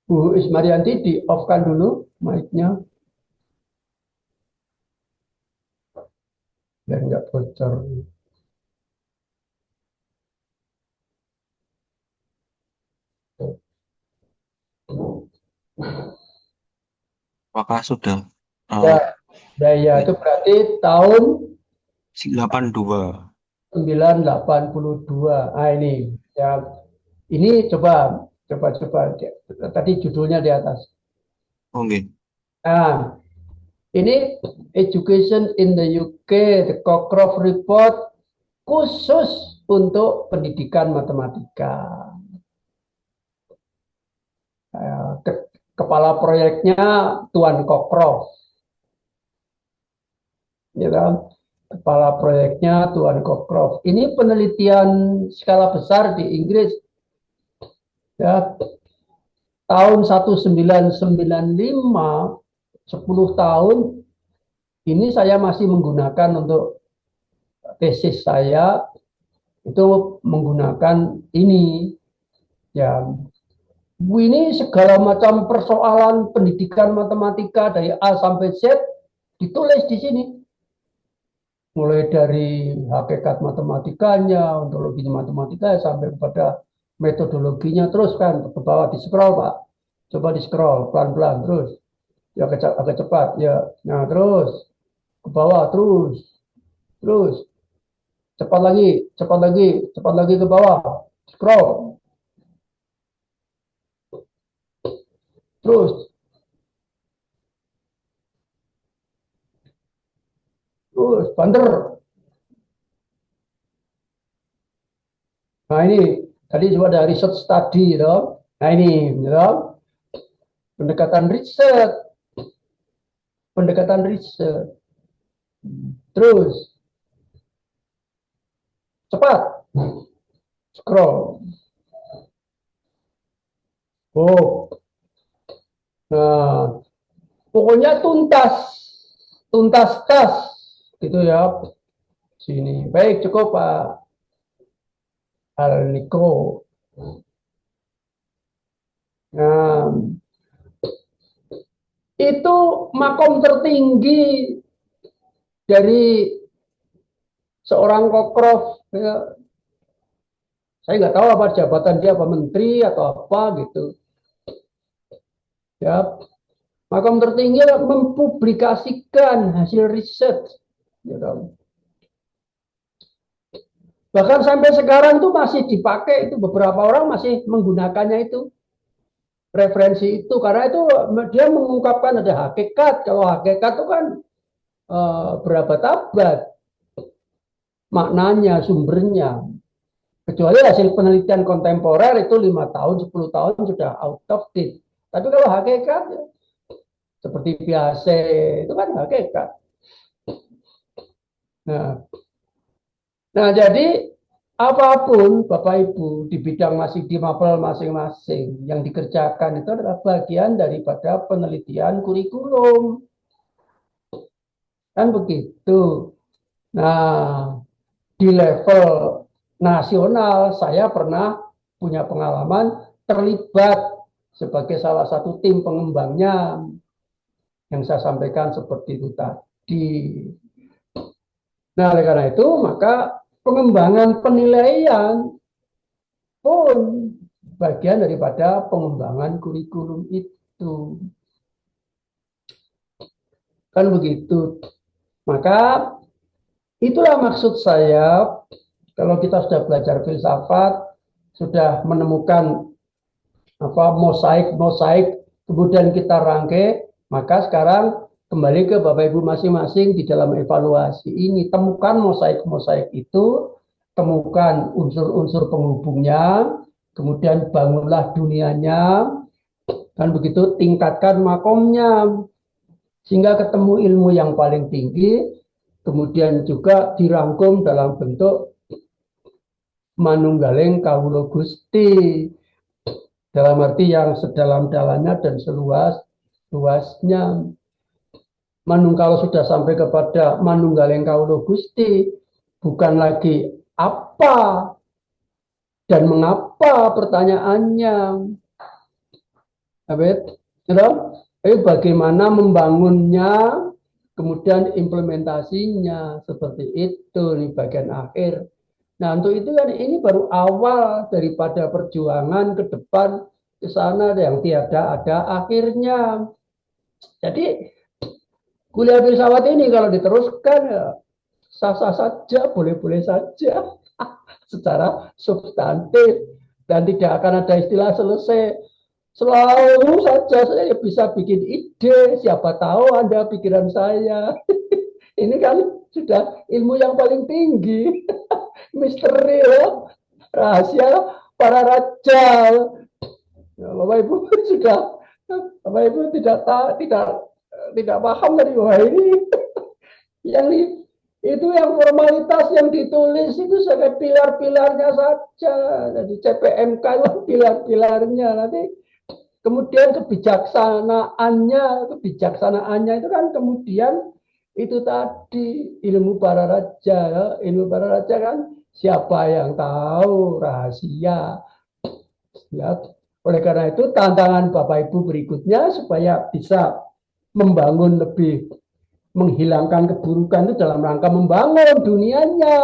Bu Ismarianti di off-kan dulu mic-nya biar nggak bocor. Apakah sudah Ya, ya ini, itu berarti tahun 82? 1982. Ah ini ya, ini coba tadi judulnya di atas. Oh, nggih. Nah, ini Education in the UK, the Cochrane Report khusus untuk pendidikan matematika. Kepala proyeknya Tuan Cochrane, ya kan? Kepala proyeknya Tuan Cochrane. Ini penelitian skala besar di Inggris, ya, tahun 1995, 10 tahun ini saya masih menggunakan untuk tesis saya itu menggunakan ini, ya. Ini segala macam persoalan pendidikan matematika dari A sampai Z ditulis di sini. Mulai dari hakikat matematikanya, ontologinya matematika sampai kepada metodologinya, terus kan ke bawah di scroll Pak. Coba di scroll pelan-pelan terus. Ya agak cepat ya. Nah, terus ke bawah terus cepat lagi ke bawah. Scroll terus banter. Nah, ini tadi juga ada research study, gitu. Nah, ini, gitu. Pendekatan riset, pendekatan riset. Terus cepat scroll. Oh, nah, pokoknya tuntas, tuntas tas, gitu ya. Sini, baik cukup Pak Alniko. Nah, itu makom tertinggi dari seorang kokrov. Ya, saya nggak tahu apa jabatan dia, apa menteri atau apa gitu. Ya, makom tertinggi mempublikasikan hasil riset. Gitu. Bahkan sampai sekarang tuh masih dipakai, itu beberapa orang masih menggunakannya itu, referensi itu, karena itu dia mengungkapkan ada hakikat. Kalau hakikat itu kan berabad-abad maknanya, sumbernya. Kecuali hasil penelitian kontemporer itu 5 tahun, 10 tahun sudah out of date. Tapi kalau hakikat seperti biasa itu kan hakikat. Nah, nah jadi apapun Bapak Ibu di bidang di mapel masing-masing yang dikerjakan itu adalah bagian daripada penelitian kurikulum. Kan begitu. Nah, di level nasional saya pernah punya pengalaman terlibat sebagai salah satu tim pengembangnya yang saya sampaikan seperti itu tadi. Nah, oleh karena itu maka pengembangan penilaian pun bagian daripada pengembangan kurikulum itu. Kan begitu. Maka itulah maksud saya Kalau kita sudah belajar filsafat, sudah menemukan mosaik, kemudian kita rangkai, maka sekarang kembali ke Bapak Ibu masing-masing di dalam evaluasi ini, temukan mosaik-mosaik itu, temukan unsur-unsur penghubungnya, kemudian bangunlah dunianya, dan begitu tingkatkan makomnya, sehingga ketemu ilmu yang paling tinggi, kemudian juga dirangkum dalam bentuk manunggaling kawula Gusti, dalam arti yang sedalam-dalamnya dan seluas-luasnya. Kalau sudah sampai kepada manunggaling kawula Gusti, bukan lagi apa dan mengapa pertanyaannya. Bagaimana membangunnya, kemudian implementasinya, seperti itu nih bagian akhir. Nah, untuk itu kan ini baru awal daripada perjuangan ke depan ke sana yang tiada ada akhirnya. Jadi kuliah filsafat ini kalau diteruskan ya sah-sah saja, boleh-boleh saja secara substantif, dan tidak akan ada istilah selesai. Selalu saja saya bisa bikin ide, siapa tahu ada pikiran saya. Ini kan sudah ilmu yang paling tinggi. Misteri ya, rahasia para raja. Bapak Ibu sudah, Bapak Ibu tidak paham dari wah ini yang itu yang formalitas yang ditulis itu sebagai pilar-pilarnya saja. Jadi CPMK itu pilar-pilarnya, nanti kemudian kebijaksanaannya itu kan kemudian itu tadi ilmu para raja, ya. Ilmu para raja kan siapa yang tahu, rahasia. Ya. Oleh karena itu tantangan Bapak Ibu berikutnya supaya bisa membangun lebih, menghilangkan keburukan itu dalam rangka membangun dunianya.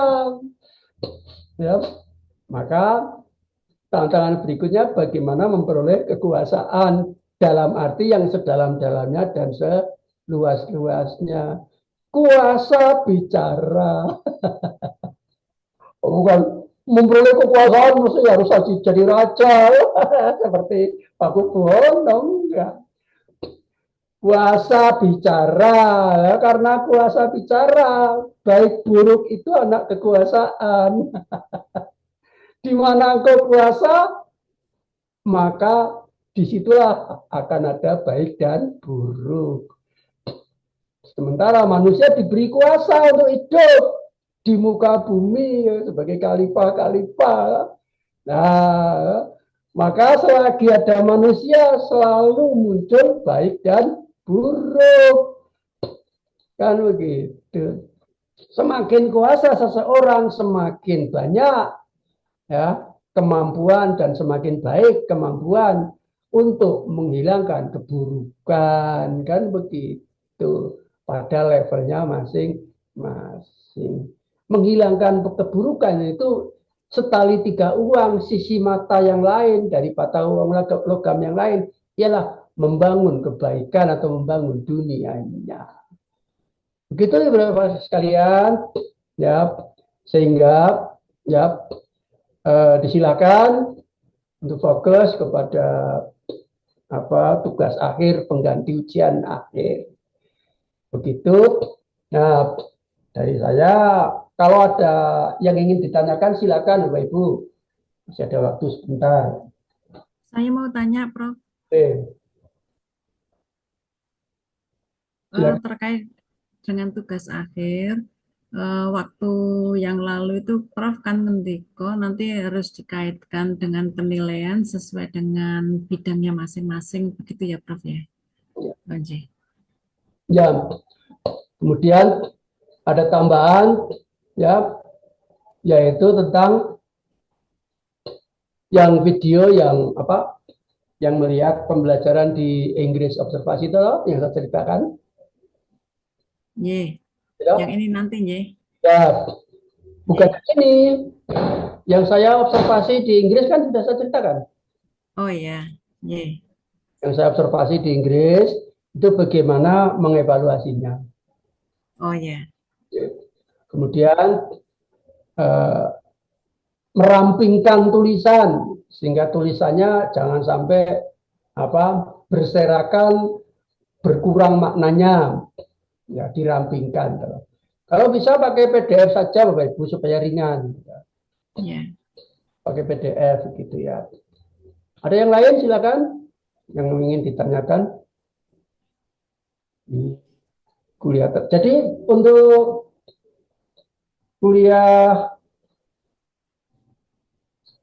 Ya. Maka tantangan berikutnya bagaimana memperoleh kekuasaan dalam arti yang sedalam-dalamnya dan seluas-luasnya. Kuasa bicara. Bukan memperoleh kekuasaan mesti harus jadi raja seperti Pak Kubuwono, enggak. Kuasa bicara, ya, karena kuasa bicara baik buruk itu anak kekuasaan. Di mana engkau kuasa, maka disitulah akan ada baik dan buruk. Sementara manusia diberi kuasa untuk hidup di muka bumi sebagai khalifah. Nah, maka selagi ada manusia selalu muncul baik dan buruk. Kan begitu. Semakin kuasa seseorang, semakin banyak ya kemampuan dan semakin baik kemampuan untuk menghilangkan keburukan, kan begitu. Pada levelnya masing-masing. Menghilangkan keburukan itu setali tiga uang, sisi mata yang lain dari patah uang logam yang lain ialah membangun kebaikan atau membangun dunianya. Begitu ya Bapak sekalian, ya, sehingga ya disilakan untuk fokus kepada tugas akhir pengganti ujian akhir. Begitu. Nah, dari saya, kalau ada yang ingin ditanyakan, silakan Bapak Ibu. Masih ada waktu sebentar. Saya mau tanya, Prof. Oke. Terkait dengan tugas akhir, waktu yang lalu itu Prof kan mendiko nanti harus dikaitkan dengan penilaian sesuai dengan bidangnya masing-masing, begitu ya Prof ya? Lanjut. Ya, kemudian ada tambahan ya, yaitu tentang yang video yang yang melihat pembelajaran di Inggris observasi itu yang saya ceritakan. Ya. Yang ini nanti ya, bukan ini yang saya observasi di Inggris kan sudah saya ceritakan. Oh ya, Yang saya observasi di Inggris itu bagaimana mengevaluasinya. Oh ya. Kemudian merampingkan tulisan sehingga tulisannya jangan sampai berserakan, berkurang maknanya, ya dirampingkan. Kalau bisa pakai PDF saja Bapak Ibu supaya ringan. Ya. Pakai PDF gitu ya. Ada yang lain silakan yang ingin ditanyakan. Kuliah. Jadi untuk kuliah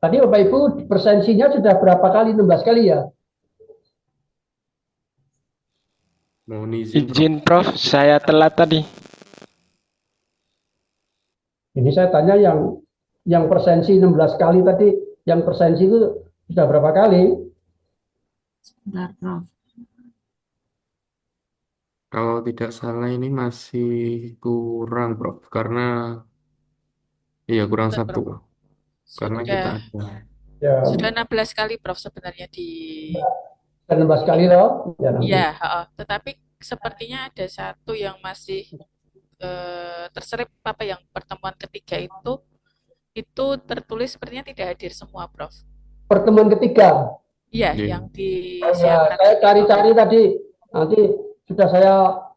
tadi Bapak Ibu persensinya sudah berapa kali? 16 kali ya? Mohon izin, Prof. Izin Prof, saya telat tadi. Ini saya tanya yang persensi 16 kali tadi, yang persensi itu sudah berapa kali? Sebentar, Prof. Kalau tidak salah ini masih kurang, Prof. Karena iya kurang Betul, satu. Prof. Karena kita Sudah ada. Ya, sudah 16 kali Prof sebenarnya di 16 kali loh. Ya, nanti. ya, tetapi sepertinya ada satu yang masih terselip yang pertemuan ketiga itu tertulis sepertinya tidak hadir semua Prof. Pertemuan ketiga. Iya, Iya. yang Ya, disiapkan saya itu. cari-cari tadi. Nanti sudah saya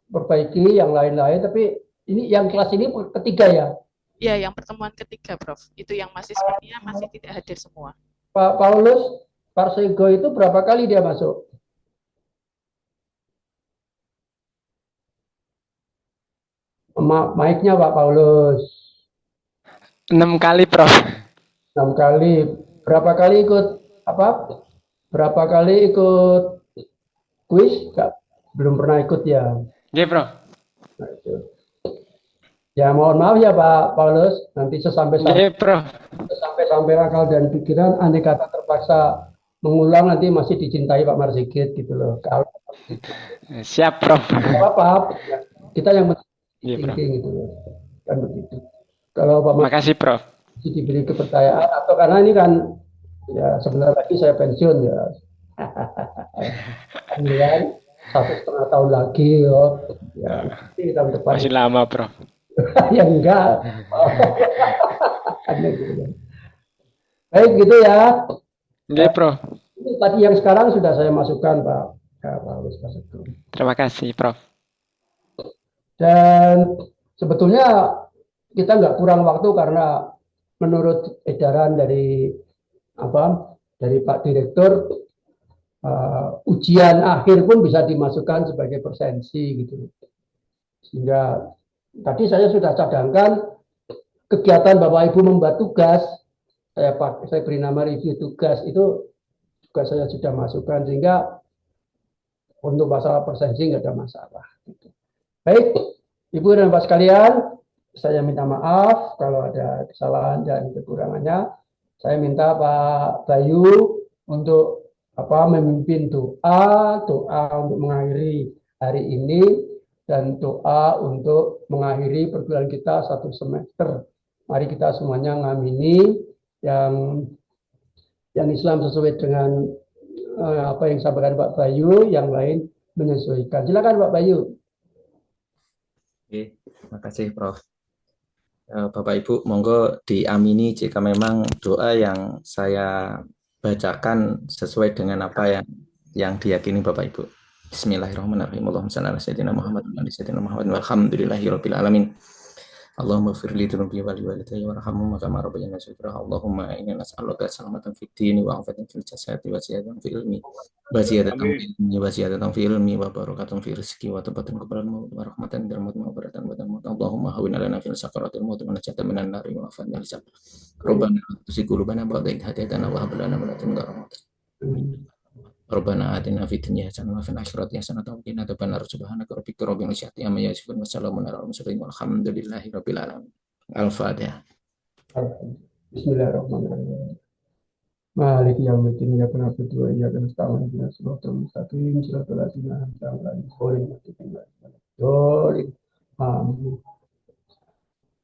perbaiki yang lain-lain, tapi ini yang kelas ini ketiga ya. Iya, yang pertemuan ketiga Prof. Itu yang masih sepertinya masih tidak hadir semua. Pak Paulus Parsego itu berapa kali dia masuk? Mic-nya Pak Paulus. 6 kali Prof. 6 kali. Berapa kali ikut Berapa kali ikut kuis? Belum pernah ikut ya. Oke Prof. Nah, itu. Ya mohon maaf ya Pak Paulus. Nanti Oke Prof. sampai akal dan pikiran, andai kata terpaksa mengulang nanti masih dicintai Pak Marsigit gitu loh. Kalau Siap Prof. apa-apa, kita yang Iya Prof. thinking gitu loh. Kan begitu. Kalau Pak Marsigit Makasih Prof. diberi kepercayaan atau karena ini kan ya sebentar lagi saya pensiun ya. Kan 1,5 tahun lagi ya. Tahun depan. Masih lama Prof. Ya enggak. Baik gitu ya. Oke Prof. Ini tadi yang sekarang sudah saya masukkan Pak Paulus Pasetu. Terima kasih Prof. Dan sebetulnya kita nggak kurang waktu karena menurut edaran dari Pak Direktur, ujian akhir pun bisa dimasukkan sebagai persensi gitu. Sehingga tadi saya sudah cadangkan kegiatan Bapak Ibu membuat tugas, saya beri nama review tugas itu juga saya sudah masukkan sehingga untuk masalah persensi nggak ada masalah. Gitu. Baik, Ibu dan Bapak sekalian, saya minta maaf kalau ada kesalahan dan kekurangannya. Saya minta Pak Bayu untuk memimpin doa untuk mengakhiri hari ini dan doa untuk mengakhiri perguruan kita 1 semester. Mari kita semuanya ngamini yang Islam sesuai dengan apa yang disampaikan Pak Bayu, yang lain menyesuaikan. Silakan Pak Bayu. Oke, terima kasih Prof. Bapak Ibu, monggo diamini jika memang doa yang saya bacakan sesuai dengan apa yang diyakini Bapak Ibu. Bismillahirrahmanirrahim. Allahumma shalli ala sayyidina Muhammad wa ala sayyidina Muhammad walhamdulillahirabbil alamin. Allahumma ighfir li dhunubi wa li walidayya warhamhuma kama rabbayani shaghira. Allahumma inni nas'aluka salamatan fid dini wa afatan fil jasadi wa ziyadatan fil ilmi wa ziyadatan fil ilmi wa barakatan fi rizqi wa tobatan qabla al-maut wa rahmatan minal maut wa baratan ba'da al-maut. Allahumma hawwin 'alaina fil sakaratil maut wa najatan minan nari wa afatan min hisab. Rabbana tuzigh qulubana ba'da idh hadaytana wa hab lana min ladunka rahmatan. Rabbana atina fid dunya hasanah wa fil akhirati hasanah wa qina adzabannar. Subhanaka rabbika rabbil izzati amma yasifun wa salamun alal mursalin walhamdulillahi rabbil alamin. Al-Fatihah. Bismillahirrahmanirrahim. Maliki yaumiddin, iyyaka na'budu wa iyyaka nasta'in, ihdinas siratal mustaqim, siratal ladzina an'amta 'alaihim ghairil maghdubi 'alaihim waladdallin. Amin.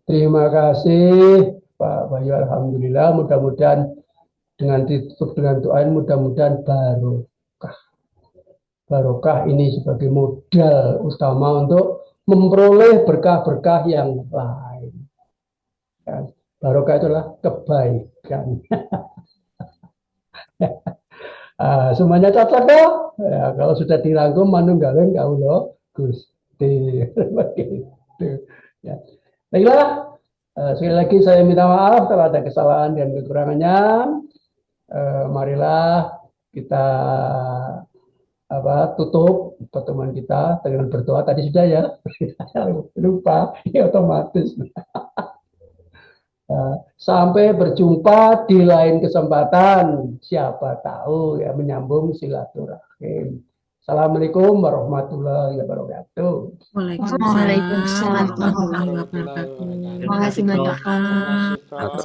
Terima kasih Pak Bayu, alhamdulillah. Mudah-mudahan dengan ditutup dengan doa, mudah-mudahan barokah ini sebagai modal utama untuk memperoleh berkah-berkah yang lain. Barokah itulah kebaikan. dilanjutkan. Semuanya cocok dong. Ya, kalau sudah dirangkum manunggaleng kaulo Gusti. Begitu. Ya. Baiklah, sekali lagi saya minta maaf kalau ada kesalahan dan kekurangannya. Marilah kita tutup pertemuan kita dengan berdoa. Tadi sudah ya, lupa, ya otomatis. Sampai berjumpa di lain kesempatan. Siapa tahu ya menyambung silaturahim. Assalamualaikum warahmatullahi wabarakatuh. Waalaikumsalam Waalaikumsalam warahmatullahi wabarakatuh. Terima kasih banyak, Pak. Terima kasih, Prof.